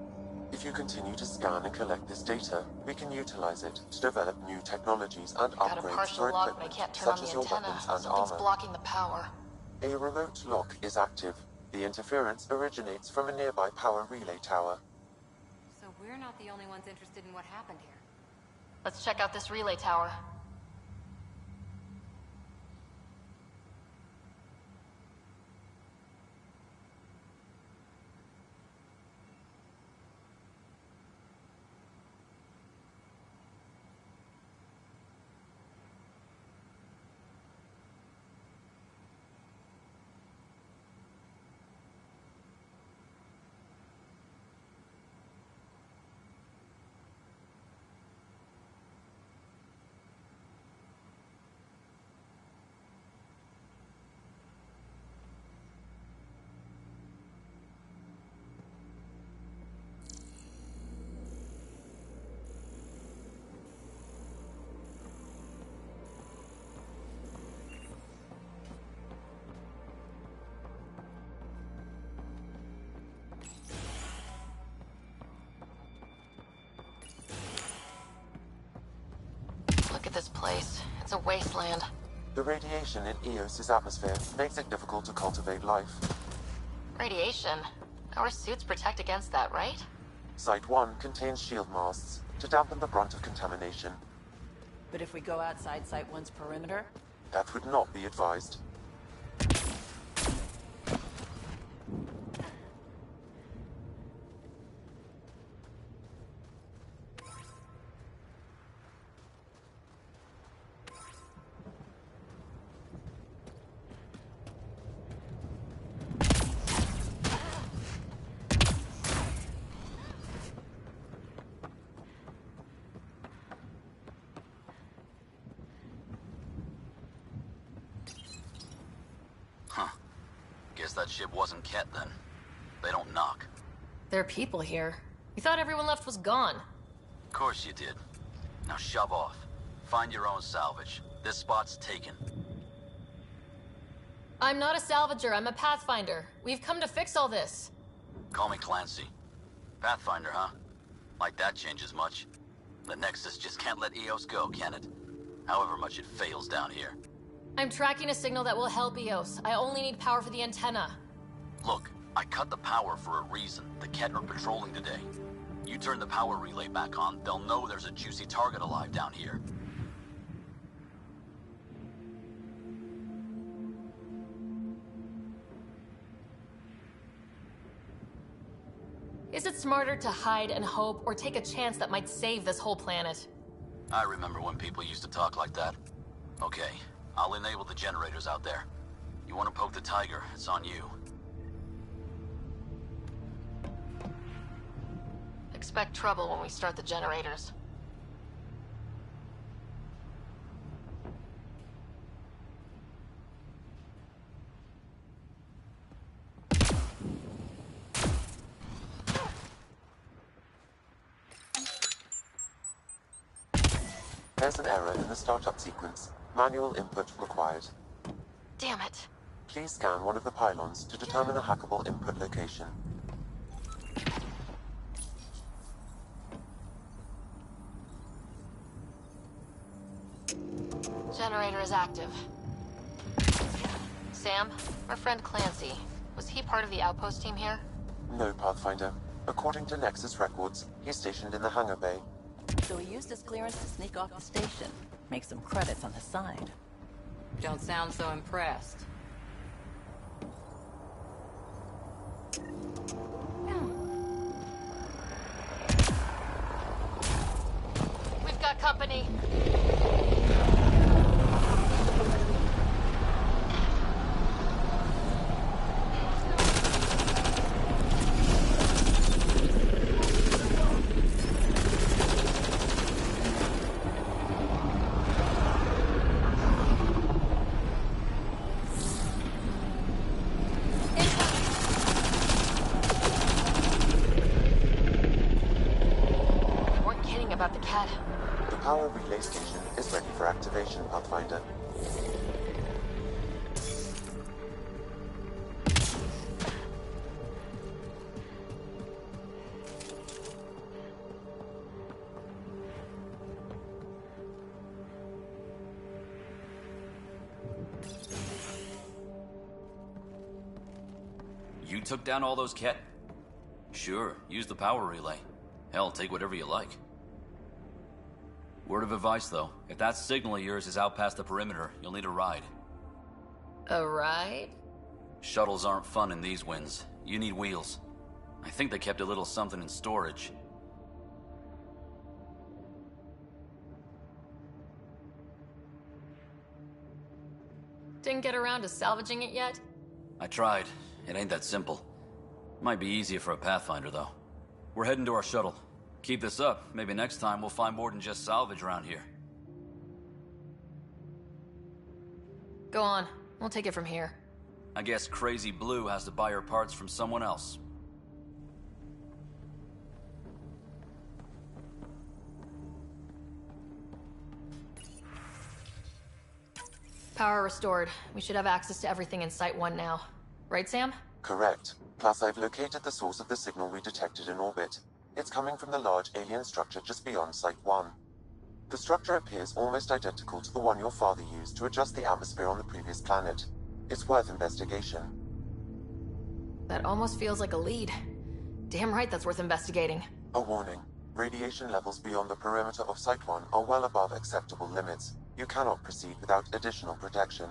If you continue to scan and collect this data, we can utilize it to develop new technologies and Got a upgrades to partial our lock, but I equipment, can't turn such on as the your antenna. weapons and Something's armor. blocking the power. A remote lock is active. The interference originates from a nearby power relay tower. So we're not the only ones interested in what happened here. Let's check out this relay tower. Look at this place. It's a wasteland. The radiation in Eos's atmosphere makes it difficult to cultivate life. Radiation? Our suits protect against that, right? Site 1 contains shield masts to dampen the brunt of contamination. But if we go outside Site 1's perimeter? That would not be advised. Huh. Guess that ship wasn't Ket then. They don't knock. There are people here. We thought everyone left was gone. Of course you did. Now shove off. Find your own salvage. This spot's taken. I'm not a salvager, I'm a pathfinder. We've come to fix all this. Call me Clancy. Pathfinder, huh? Like that changes much. The Nexus just can't let EOS go, can it? However much it fails down here. I'm tracking a signal that will help EOS. I only need power for the antenna. Look, I cut the power for a reason. The Ket are patrolling today. You turn the power relay back on, they'll know there's a juicy target alive down here. Is it smarter to hide and hope, or take a chance that might save this whole planet? I remember when people used to talk like that. Okay, I'll enable the generators out there. You want to poke the tiger, it's on you. Expect trouble when we start the generators. There's an error in the startup sequence. Manual input required. Damn it. Please scan one of the pylons to determine a hackable input location. Generator is active. Sam, our friend Clancy, was he part of the outpost team here? No, Pathfinder. According to Nexus records, he's stationed in the hangar bay. So he used his clearance to sneak off the station. Make some credits on the side. Don't sound so impressed. We've got company. About the Ket. The power relay station is ready for activation, Pathfinder. You took down all those Ket? Sure, use the power relay. Hell, take whatever you like. Word of advice, though. If that signal of yours is out past the perimeter, you'll need a ride. A ride? Shuttles aren't fun in these winds. You need wheels. I think they kept a little something in storage. Didn't get around to salvaging it yet? I tried. It ain't that simple. Might be easier for a Pathfinder, though. We're heading to our shuttle. Keep this up. Maybe next time we'll find more than just salvage around here. Go on. We'll take it from here. I guess Crazy Blue has to buy her parts from someone else. Power restored. We should have access to everything in Site 1 now. Right, Sam? Correct. Plus, I've located the source of the signal we detected in orbit. It's coming from the large alien structure just beyond Site 1. The structure appears almost identical to the one your father used to adjust the atmosphere on the previous planet. It's worth investigation. That almost feels like a lead. Damn right that's worth investigating. A warning. Radiation levels beyond the perimeter of Site 1 are well above acceptable limits. You cannot proceed without additional protection.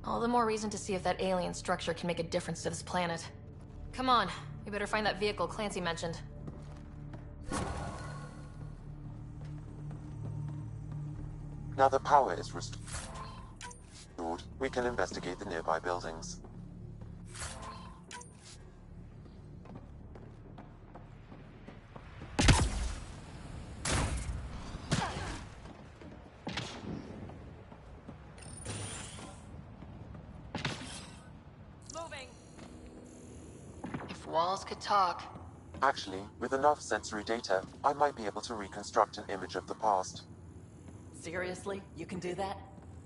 All the more reason to see if that alien structure can make a difference to this planet. Come on, we better find that vehicle Clancy mentioned. Now the power is restored, we can investigate the nearby buildings. walls could talk. Actually, with enough sensory data, I might be able to reconstruct an image of the past. Seriously? You can do that?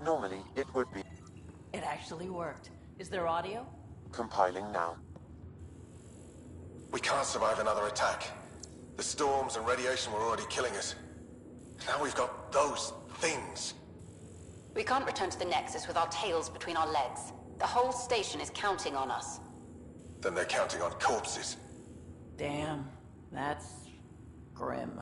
Normally, it would be. It actually worked. Is there audio? Compiling now. We can't survive another attack. The storms and radiation were already killing us. Now we've got those things. We can't return to the Nexus with our tails between our legs. The whole station is counting on us. Then they're counting on corpses. Damn, that's grim.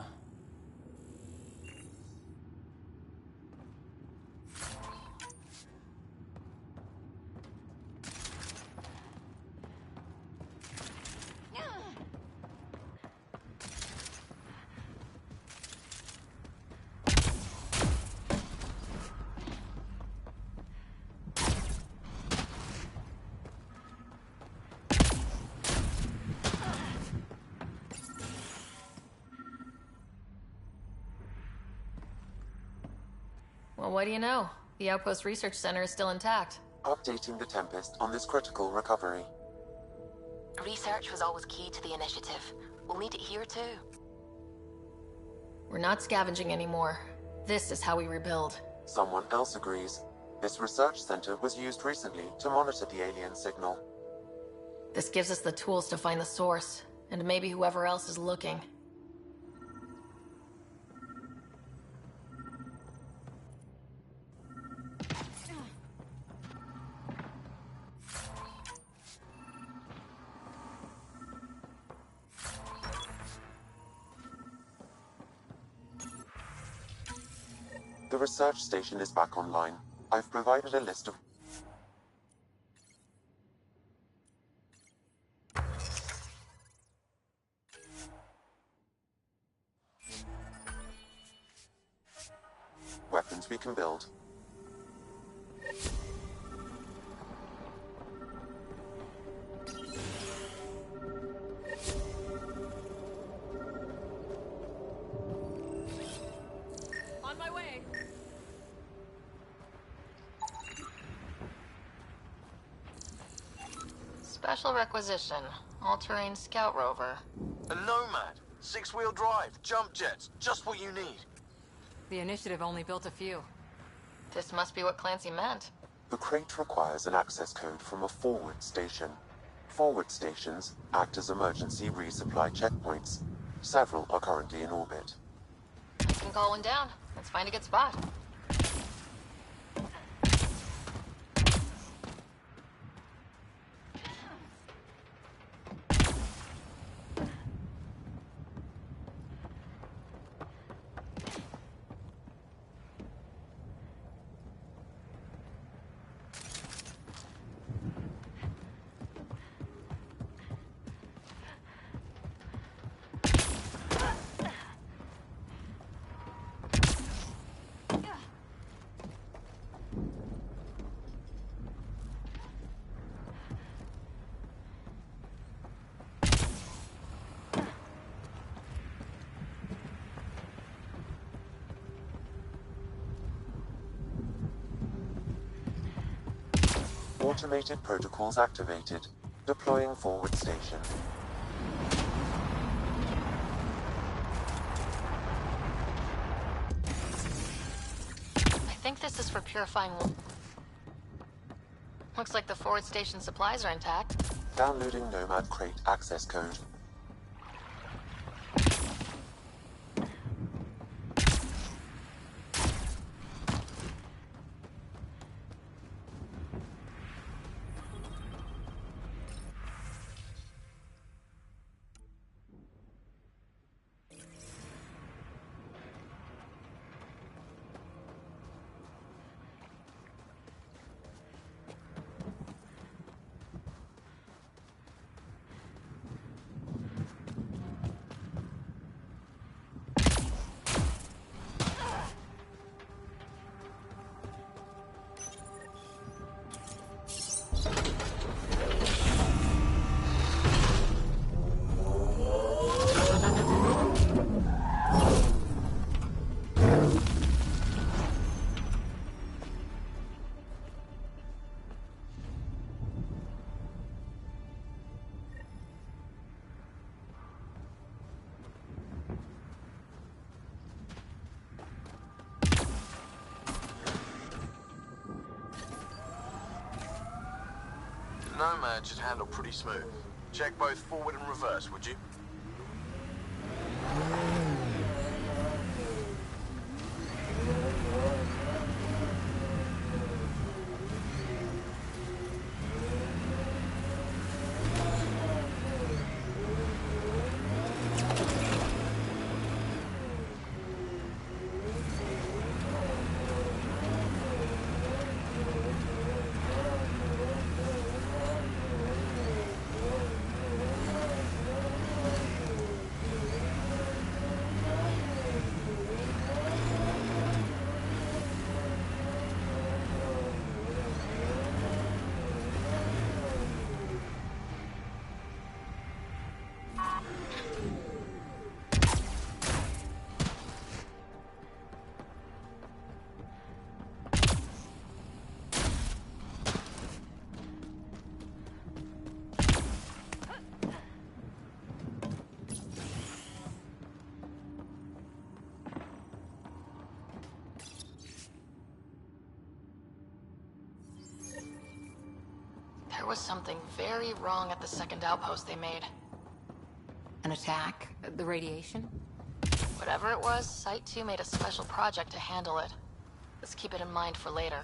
Well, what do you know? The Outpost Research Center is still intact. Updating the Tempest on this critical recovery. Research was always key to the initiative. We'll need it here too. We're not scavenging anymore. This is how we rebuild. Someone else agrees. This research center was used recently to monitor the alien signal. This gives us the tools to find the source, and maybe whoever else is looking. The research station is back online. I've provided a list of weapons we can build. On my way. Special requisition. All-terrain scout rover. A Nomad. 6-wheel drive, jump jets, just what you need. The Initiative only built a few. This must be what Clancy meant. The crate requires an access code from a forward station. Forward stations act as emergency resupply checkpoints. Several are currently in orbit. I can call one down. Let's find a good spot. Automated protocols activated. Deploying forward station. I think this is for purifying. Looks like the forward station supplies are intact. Downloading Nomad crate access code. Nomad should handle pretty smooth. Check both forward and reverse, would you? There was something very wrong at the second outpost they made. An attack? The radiation? Whatever it was, Site 2 made a special project to handle it. Let's keep it in mind for later.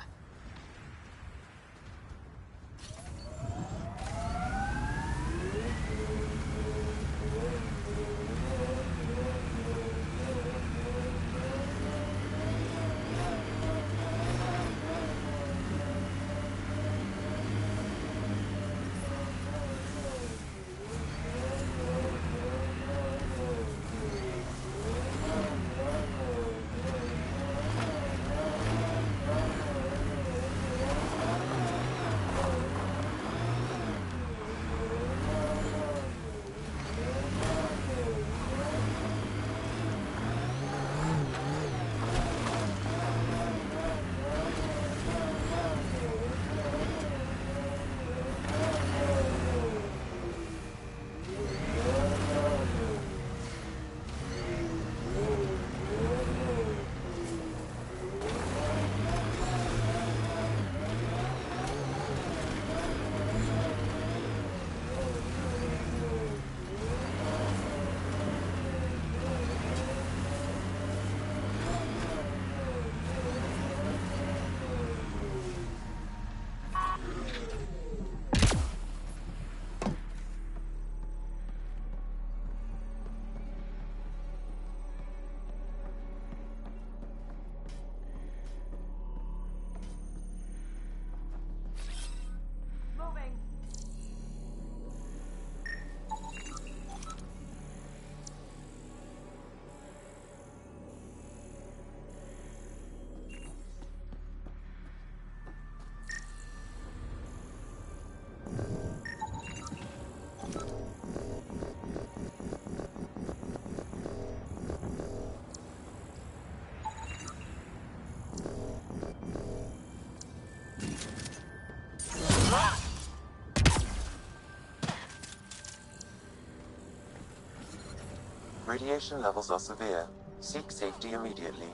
Radiation levels are severe. Seek safety immediately.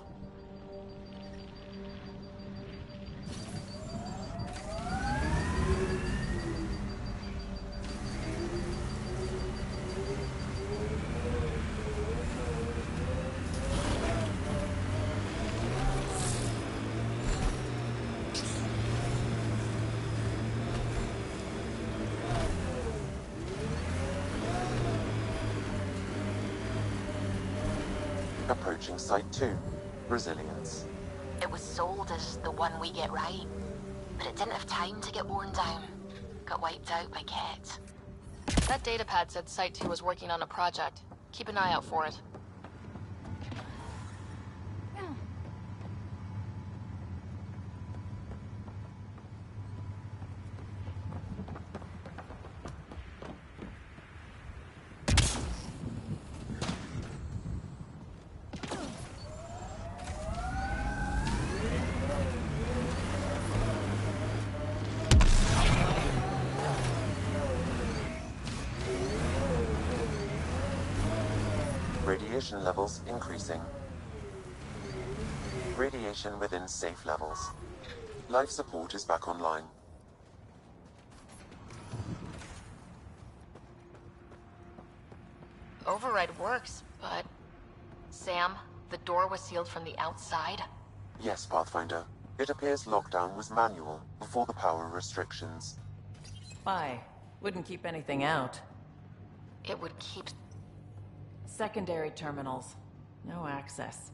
Approaching Site 2. Resilience. It was sold as the one we get right, but it didn't have time to get worn down. Got wiped out by Ket. That datapad said Site 2 was working on a project. Keep an eye out for it. Radiation levels increasing. Radiation within safe levels. Life support is back online. Override works, but... Sam, the door was sealed from the outside? Yes, Pathfinder. It appears lockdown was manual, before the power restrictions. Why? Wouldn't keep anything out. It would keep... Secondary terminals. No access.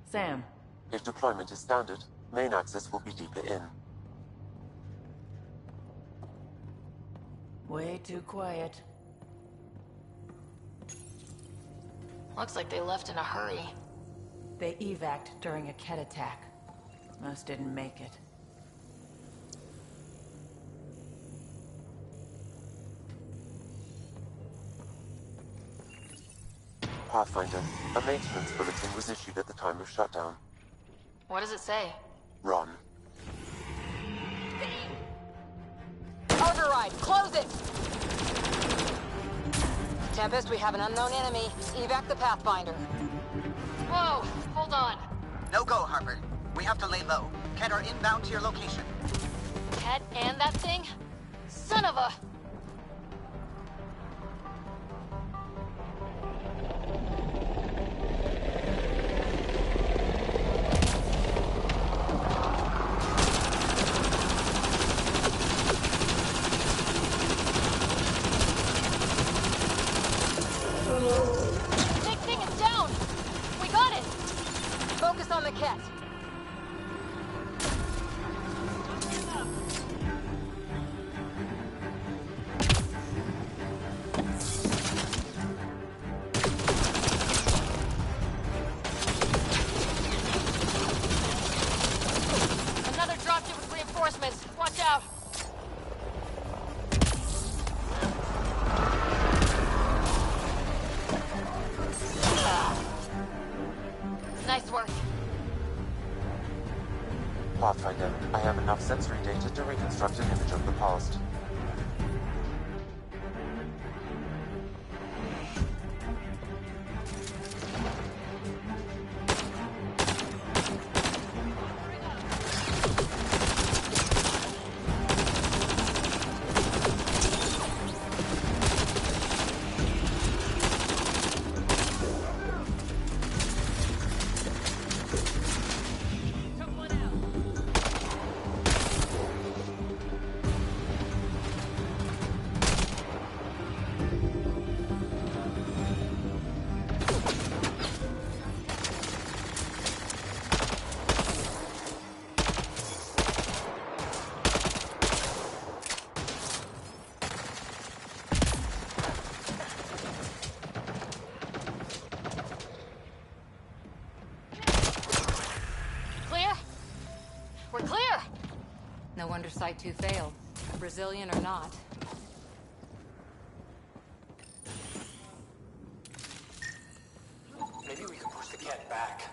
Sam. If deployment is standard, main access will be deeper in. Way too quiet. Looks like they left in a hurry. They evac'd during a Ket attack. Most didn't make it. Pathfinder, a maintenance bulletin was issued at the time of shutdown. What does it say? Run. Override, close it! Tempest, we have an unknown enemy. Evac the Pathfinder. Whoa, hold on. No go, Harper. We have to lay low. Ket are inbound to your location. Ket and that thing? Son of a... Big thing is down! We got it! Focus on the Ket. Another dropship with reinforcements. Watch out! Nice work. Pathfinder, I have enough sensory data to reconstruct an image of the past. Clear? We're clear! No wonder Site 2 failed. Brazilian or not. Maybe we can push the Ket back.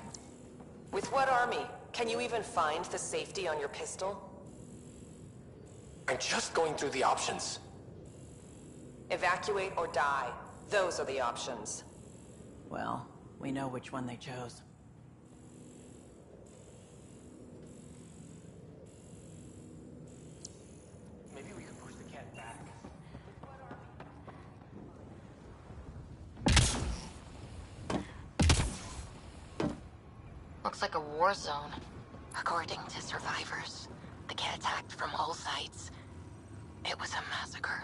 With what army? Can you even find the safety on your pistol? I'm just going through the options. Evacuate or die. Those are the options. Well, we know which one they chose. Maybe we can push the Ket back. Looks like a war zone. According to survivors, the Ket attacked from all sides. It was a massacre.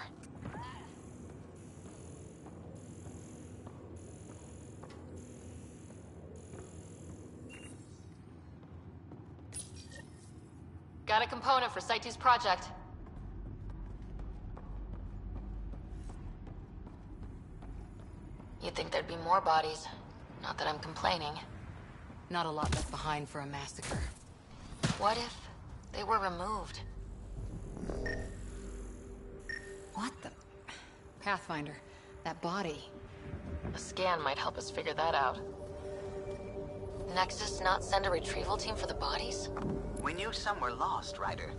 Got a component for Site 2's project. You'd think there'd be more bodies. Not that I'm complaining. Not a lot left behind for a massacre. What if they were removed? What the... Pathfinder, that body... A scan might help us figure that out. Nexus not send a retrieval team for the bodies? We knew some were lost, Ryder.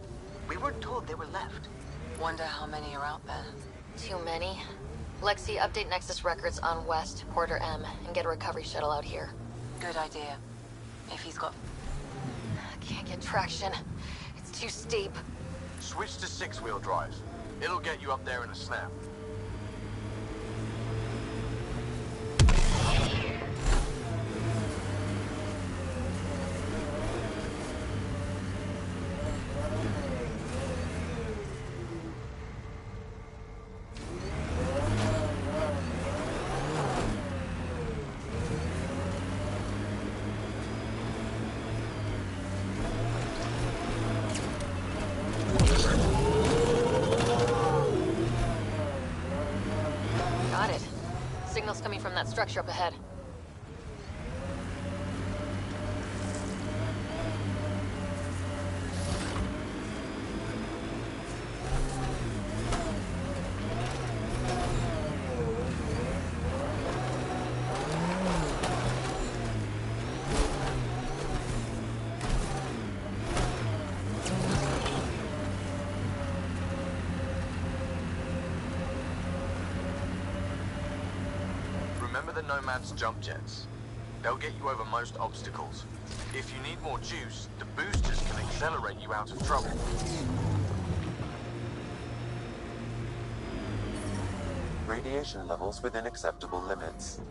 We weren't told they were left. Wonder how many are out there. Too many. Lexi, update Nexus records on West, Porter M, and get a recovery shuttle out here. Good idea. If he's got... Can't get traction. It's too steep. Switch to six-wheel drive. It'll get you up there in a snap. attacks coming from that structure up ahead. Remember the Nomad's jump jets. They'll get you over most obstacles. If you need more juice, the boosters can accelerate you out of trouble. Radiation levels within acceptable limits.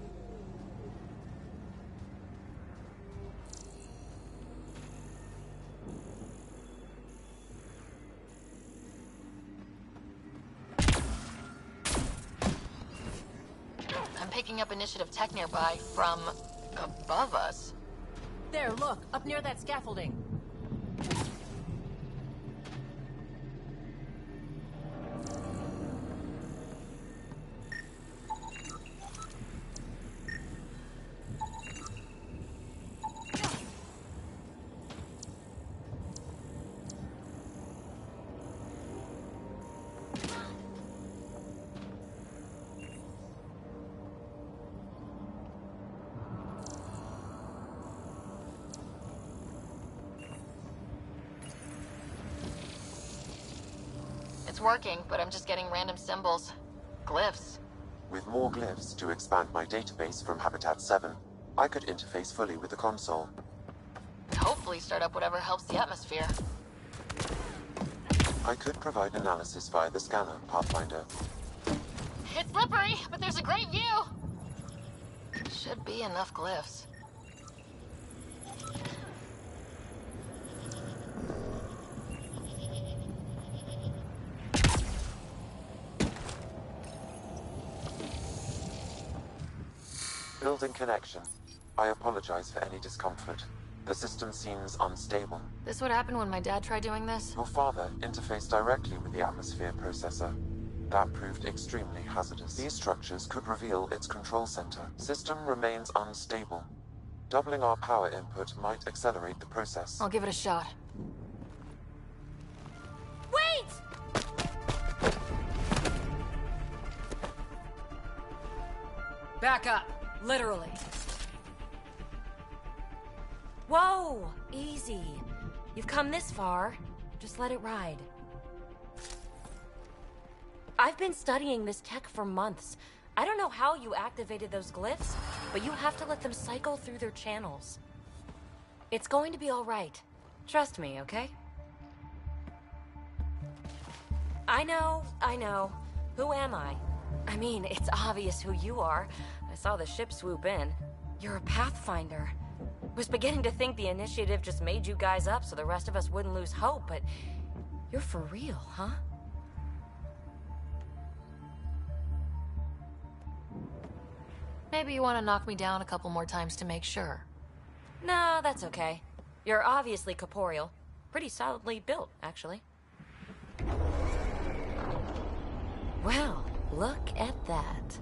Picking up initiative tech nearby from above us. There, look, up near that scaffolding. It's working, but I'm just getting random symbols. Glyphs. With more glyphs to expand my database from Habitat 7, I could interface fully with the console. Hopefully start up whatever helps the atmosphere. I could provide analysis via the scanner, Pathfinder. It's slippery, but there's a great view! Should be enough glyphs. Building connection. I apologize for any discomfort. The system seems unstable. This would happen when my dad tried doing this? Your father interfaced directly with the atmosphere processor. That proved extremely hazardous. These structures could reveal its control center. System remains unstable. Doubling our power input might accelerate the process. I'll give it a shot. Wait! Back up. Literally. Whoa! Easy. You've come this far. Just let it ride. I've been studying this tech for months. I don't know how you activated those glyphs, but you have to let them cycle through their channels. It's going to be all right. Trust me, okay? I know. Who am I? I mean, it's obvious who you are. I saw the ship swoop in. You're a Pathfinder. Was beginning to think the initiative just made you guys up so the rest of us wouldn't lose hope, but you're for real, huh? Maybe you want to knock me down a couple more times to make sure. No, that's okay. You're obviously corporeal. Pretty solidly built, actually. Well, look at that.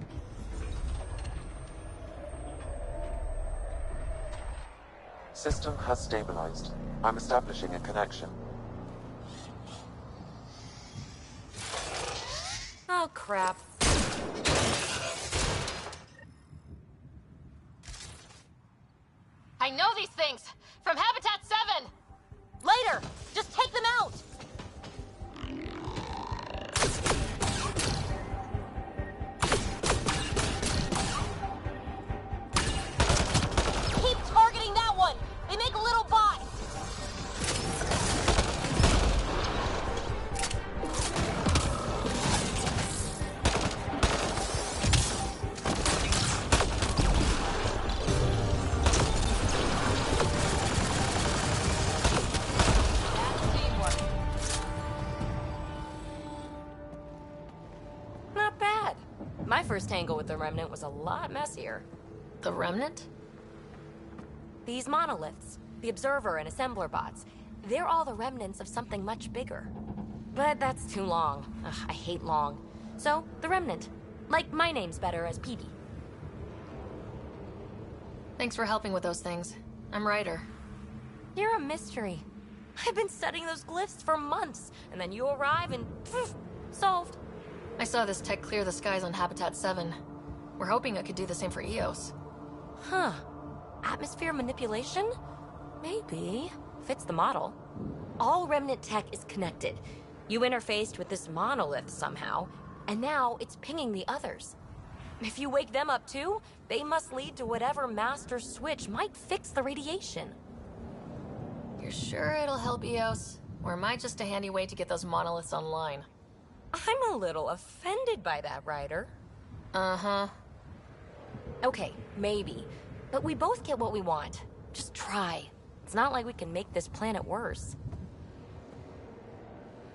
System has stabilized. I'm establishing a connection. Oh, crap. I know these things! From Habitat 7! Later! Just take them out! Keep targeting that one! They make little bots! Not bad. My first tangle with the Remnant was a lot messier. The Remnant? These monoliths, the Observer and Assembler bots, they're all the remnants of something much bigger. But that's too long. Ugh, I hate long. So, the Remnant. Like, my name's better as Peavy. Thanks for helping with those things. I'm Ryder. You're a mystery. I've been studying those glyphs for months, and then you arrive and poof, solved. I saw this tech clear the skies on Habitat 7. We're hoping it could do the same for EOS. Huh. Atmosphere manipulation? Maybe. Fits the model. All Remnant tech is connected. You interfaced with this monolith somehow, and now it's pinging the others. If you wake them up too, they must lead to whatever master switch might fix the radiation. You're sure it'll help EOS? Or am I just a handy way to get those monoliths online? I'm a little offended by that, Ryder. Uh-huh. Okay, maybe. But we both get what we want. Just try. It's not like we can make this planet worse.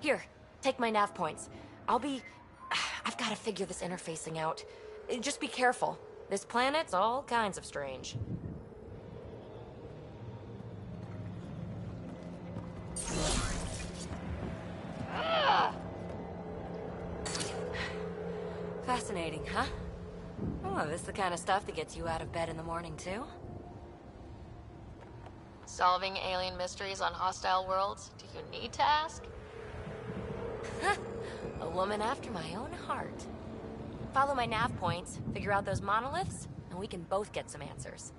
Here, take my nav points. I've got to figure this interfacing out. Just be careful. This planet's all kinds of strange. Fascinating, huh? Oh, this is the kind of stuff that gets you out of bed in the morning, too? Solving alien mysteries on hostile worlds? Do you need to ask? A woman after my own heart. Follow my nav points, figure out those monoliths, and we can both get some answers.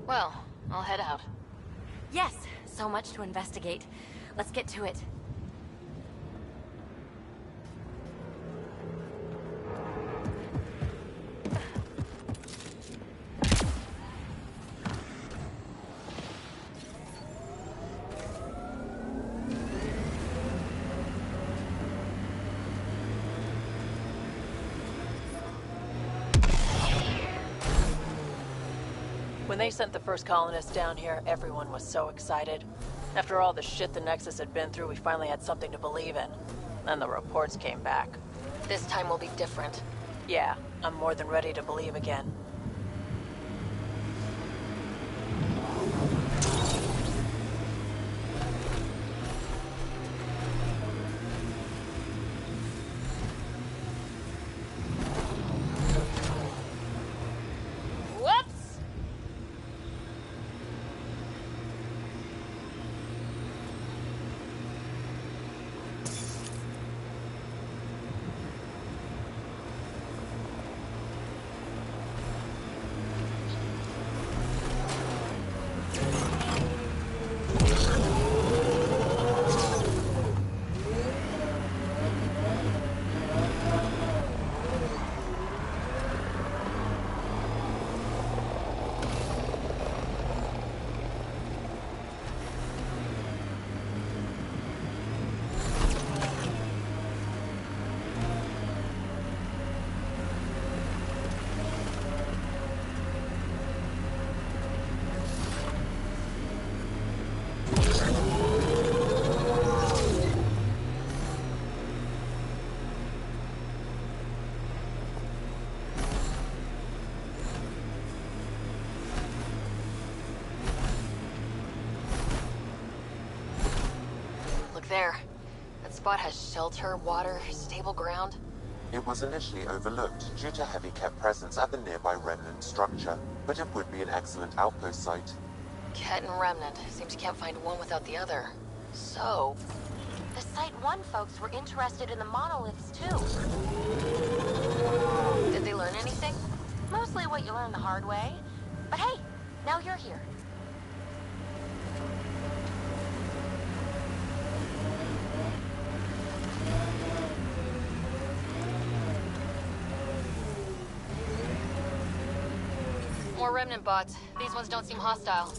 Well, I'll head out. Yes, so much to investigate. Let's get to it. When they sent the first colonists down here, everyone was so excited. After all the shit the Nexus had been through, we finally had something to believe in. Then the reports came back. This time will be different. Yeah, I'm more than ready to believe again. There. That spot has shelter, water, stable ground. It was initially overlooked due to heavy kept presence at the nearby Remnant structure, but it would be an excellent outpost site. Ket and Remnant. Seems you can't find one without the other. So... The Site 1 folks were interested in the monoliths, too. Did they learn anything? Mostly what you learn the hard way. But hey, now you're here. More Remnant bots. These ones don't seem hostile.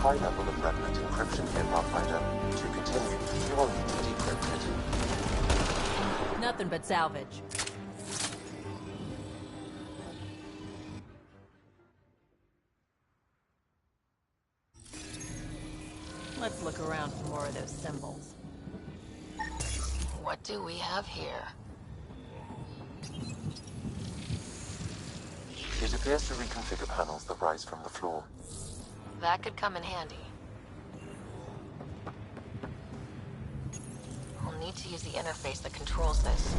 High level of Remnant encryption here, Pathfinder. To continue, you will need to decrypt it. Nothing but salvage. Let's look around for more of those symbols. What do we have here? It appears to reconfigure panels that rise from the floor. That could come in handy. We'll need to use the interface that controls this.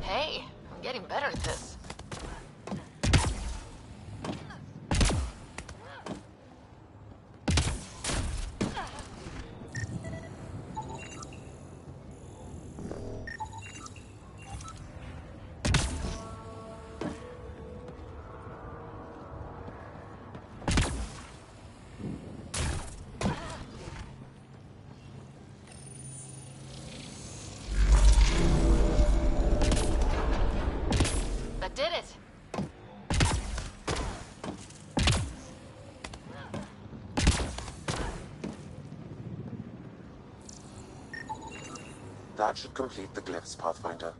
Hey, I'm getting better at this. Did it! That should complete the glyphs, Pathfinder.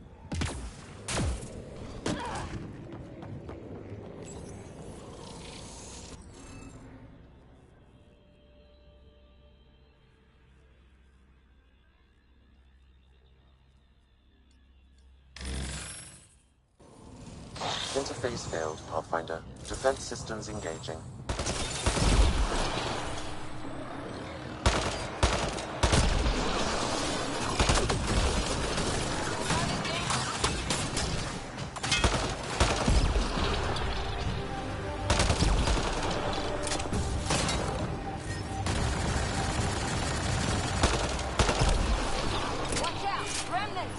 Interface failed, Pathfinder. Defense systems engaging. Watch out! Remnants!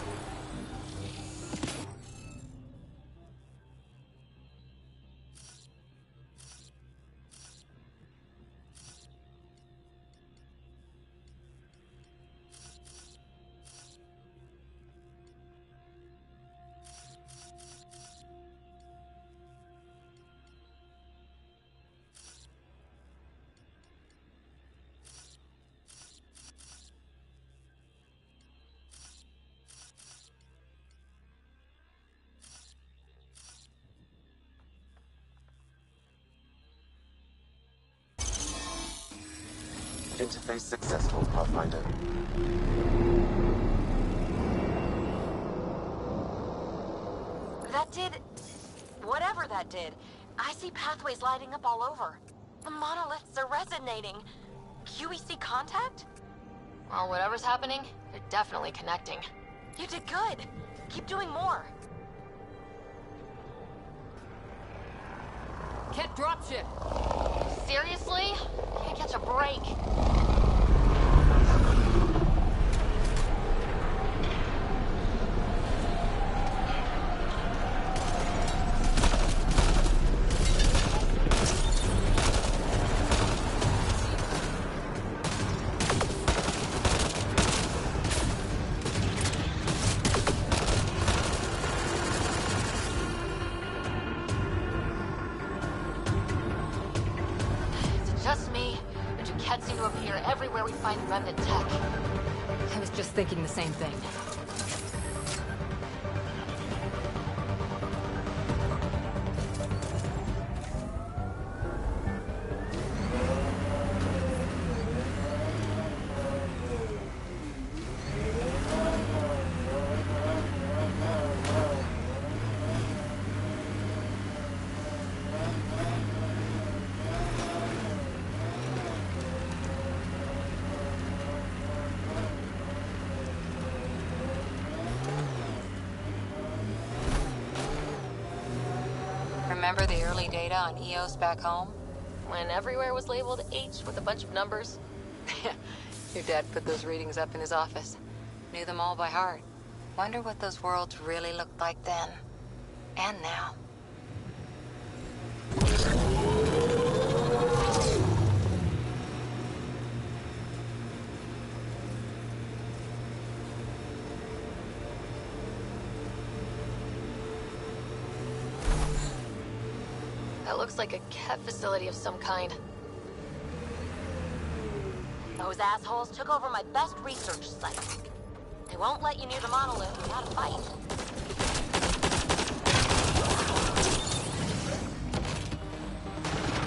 Interface successful, Pathfinder. That did... whatever that did. I see pathways lighting up all over. The monoliths are resonating. QEC contact? Well, whatever's happening, they're definitely connecting. You did good. Keep doing more. Ket dropship! Seriously? Can't catch a break. Just me, or do Kett seem to appear everywhere we find remnant tech? I was just thinking the same thing. Remember the early data on EOS back home? When everywhere was labeled H with a bunch of numbers? Your dad put those readings up in his office. Knew them all by heart. Wonder what those worlds really looked like then. And now. That looks like a Kett facility of some kind. Those assholes took over my best research site. They won't let you near the monolith without a fight.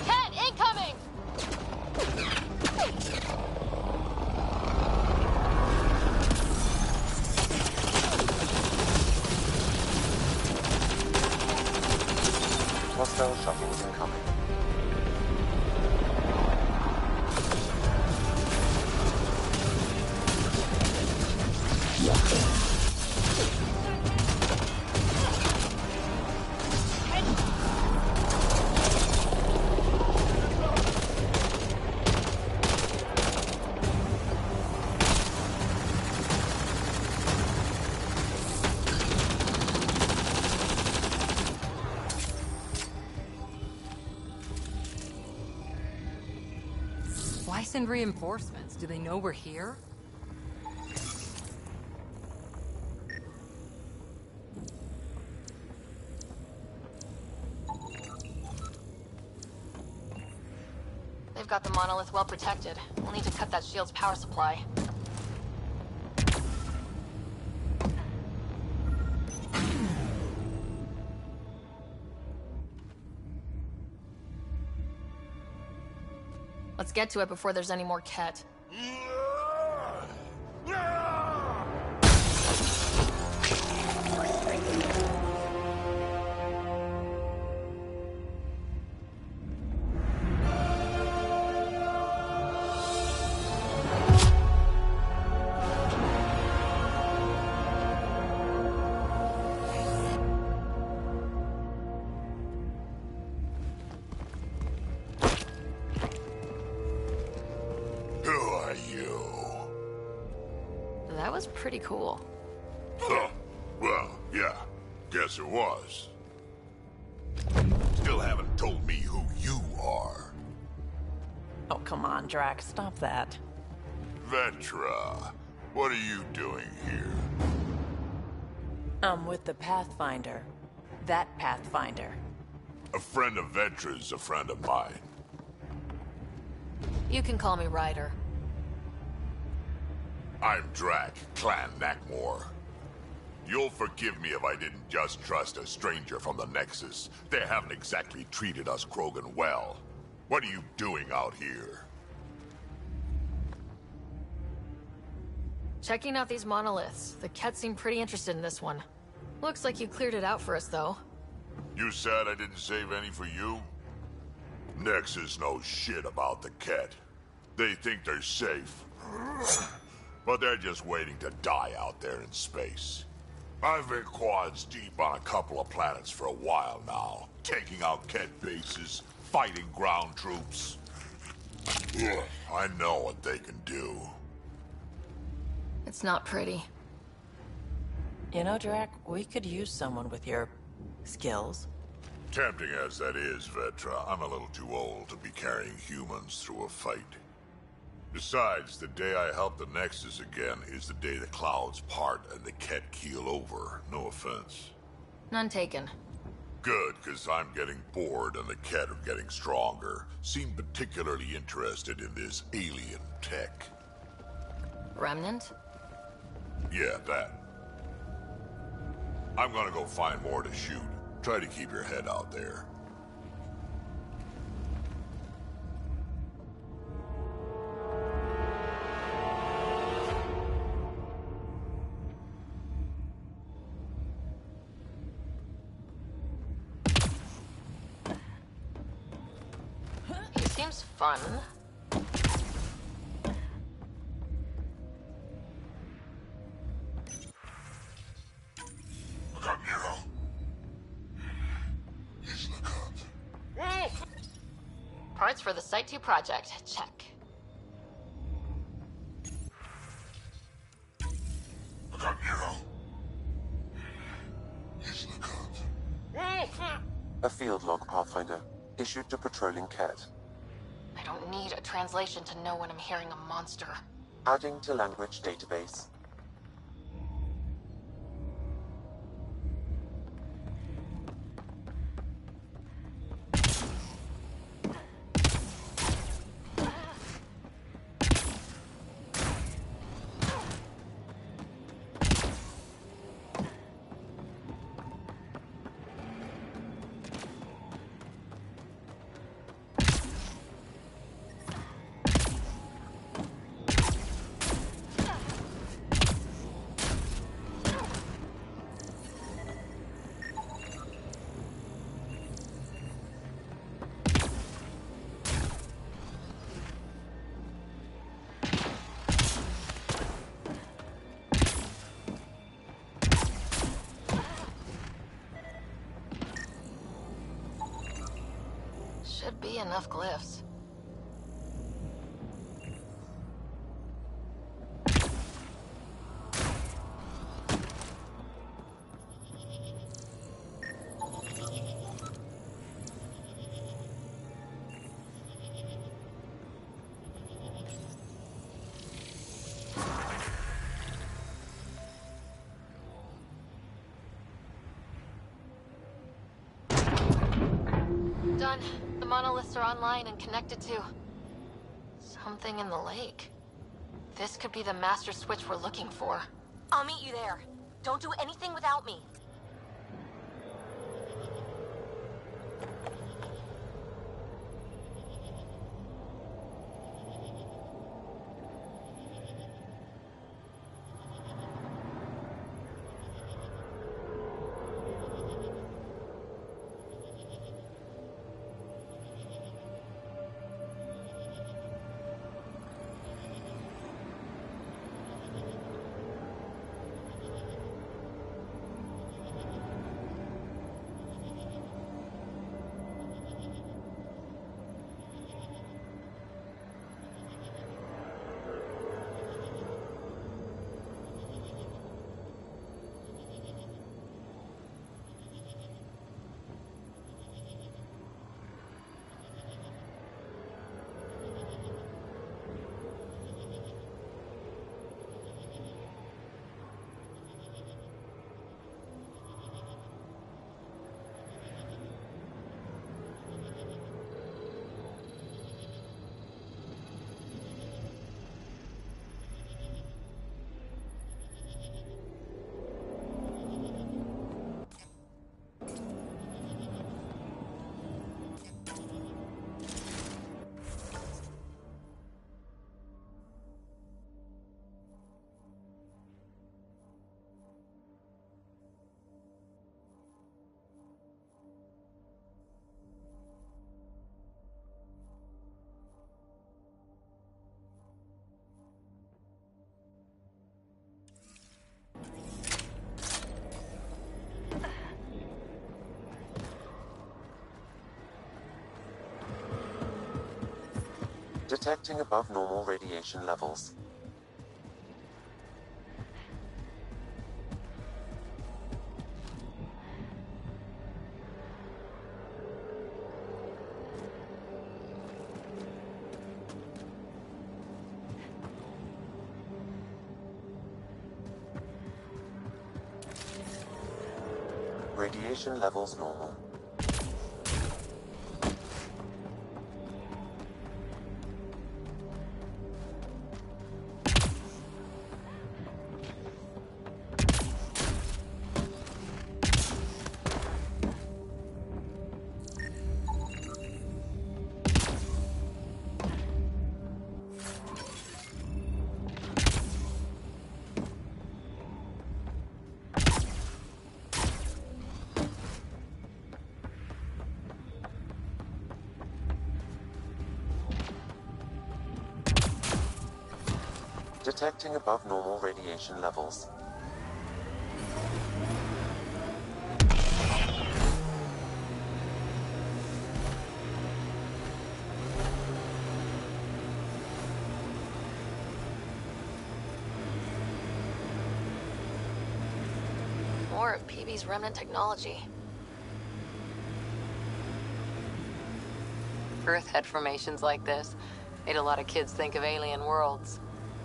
Kett, incoming! Hostile shuttles incoming. Why send reinforcements? Do they know we're here? They've got the monolith well protected. We'll need to cut that shield's power supply. Let's get to it before there's any more Ket. That was pretty cool. Huh. Well, yeah. Guess it was. Still haven't told me who you are. Oh, come on, Drax. Stop that. Vetra, what are you doing here? I'm with the Pathfinder. That Pathfinder. A friend of Vetra's a friend of mine. You can call me Ryder. I'm Drac, Clan Nakmor. You'll forgive me if I didn't just trust a stranger from the Nexus. They haven't exactly treated us Krogan well. What are you doing out here? Checking out these monoliths. The Ket seem pretty interested in this one. Looks like you cleared it out for us, though. You said I didn't save any for you? Nexus knows shit about the Ket. They think they're safe. But they're just waiting to die out there in space. I've been quads deep on a couple of planets for a while now, taking out Ket bases, fighting ground troops. Ugh, I know what they can do. It's not pretty. You know, Drac, we could use someone with your skills. Tempting as that is, Vetra, I'm a little too old to be carrying humans through a fight. Besides, the day I help the Nexus again is the day the clouds part and the Ket keel over. No offense. None taken. Good, because I'm getting bored and the Ket are getting stronger. Seem particularly interested in this alien tech. Remnant? Yeah, that. I'm gonna go find more to shoot. Try to keep your head out there. He seems fun. Parts for the Site 2 project. Check. A field log, Pathfinder. Issued to patrolling Ket. I don't need a translation to know when I'm hearing a monster. Adding to language database. enough glyphs. Done. The monoliths are online and connected to something in the lake. This could be the master switch we're looking for. I'll meet you there. Don't do anything without me. Detecting above normal radiation levels. Radiation levels normal. Detecting above normal radiation levels. More of PB's remnant technology. Earth had formations like this. Made a lot of kids think of alien worlds.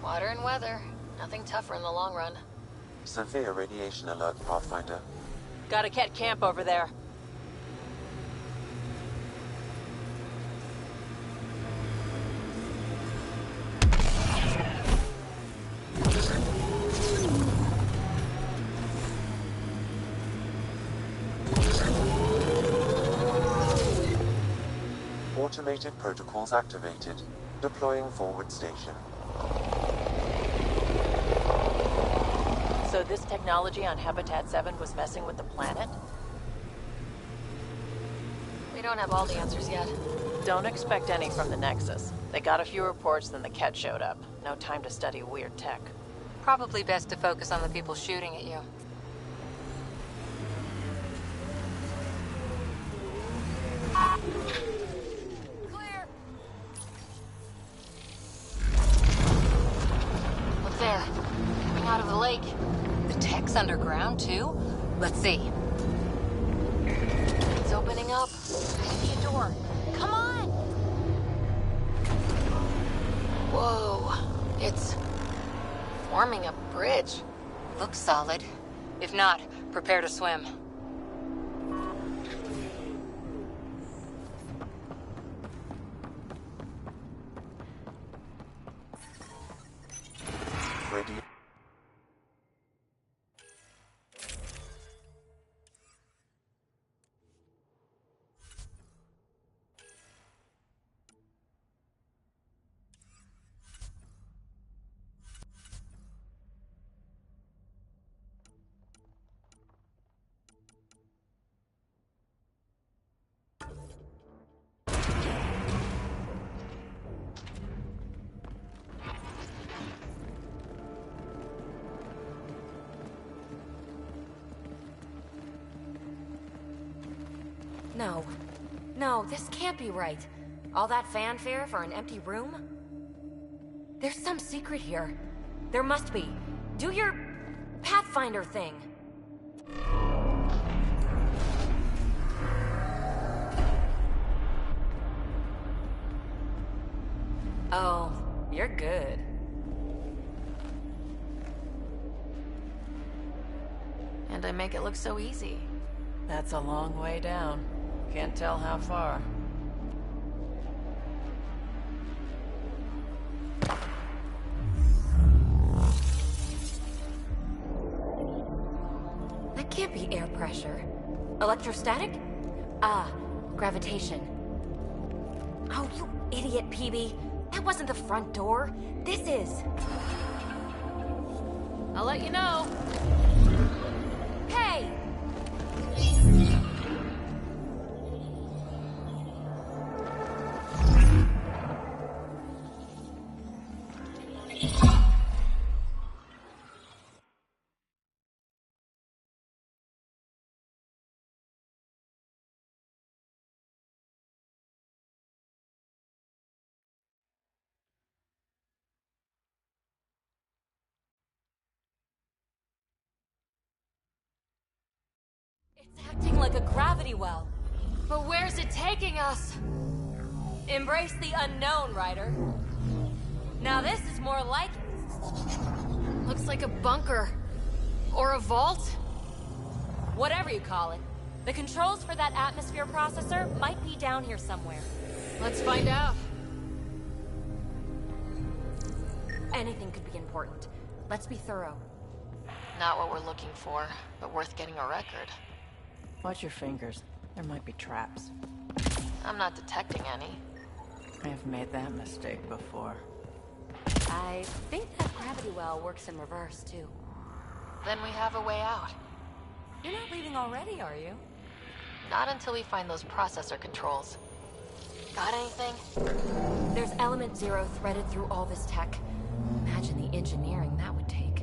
Water and weather. Nothing tougher in the long run. Severe radiation alert, Pathfinder. Got a Ket camp over there. Automated protocols activated. Deploying forward station. So this technology on Habitat 7 was messing with the planet? We don't have all the answers yet. Don't expect any from the Nexus. They got a few reports, then the Ket showed up. No time to study weird tech. Probably best to focus on the people shooting at you. lake. The tech's underground, too? Let's see. It's opening up. I see a door. Come on! Whoa. It's forming a bridge. Looks solid. If not, prepare to swim. Ready? No. No, this can't be right. All that fanfare for an empty room? There's some secret here. There must be. Do your Pathfinder thing. Oh, you're good. And I make it look so easy. That's a long way down. Can't tell how far. That can't be air pressure. Electrostatic? Ah, gravitation. Oh, you idiot, PB. That wasn't the front door. This is. I'll let you know. Hey! It's acting like a gravity well. But where's it taking us? Embrace the unknown, Ryder. Now this is more like it. Looks like a bunker. Or a vault? Whatever you call it. The controls for that atmosphere processor might be down here somewhere. Let's find out. Anything could be important. Let's be thorough. Not what we're looking for, but worth getting a record. Watch your fingers. There might be traps. I'm not detecting any. I've made that mistake before. I think that gravity well works in reverse, too. Then we have a way out. You're not leaving already, are you? Not until we find those processor controls. Got anything? There's Element Zero threaded through all this tech. Imagine the engineering that would take.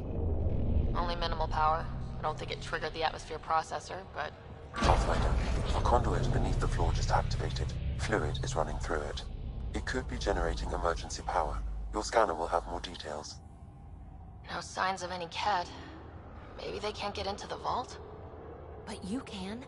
Only minimal power. I don't think it triggered the atmosphere processor, but... Pathfinder, a conduit beneath the floor just activated. Fluid is running through it. It could be generating emergency power. Your scanner will have more details. No signs of any cat. Maybe they can't get into the vault? But you can.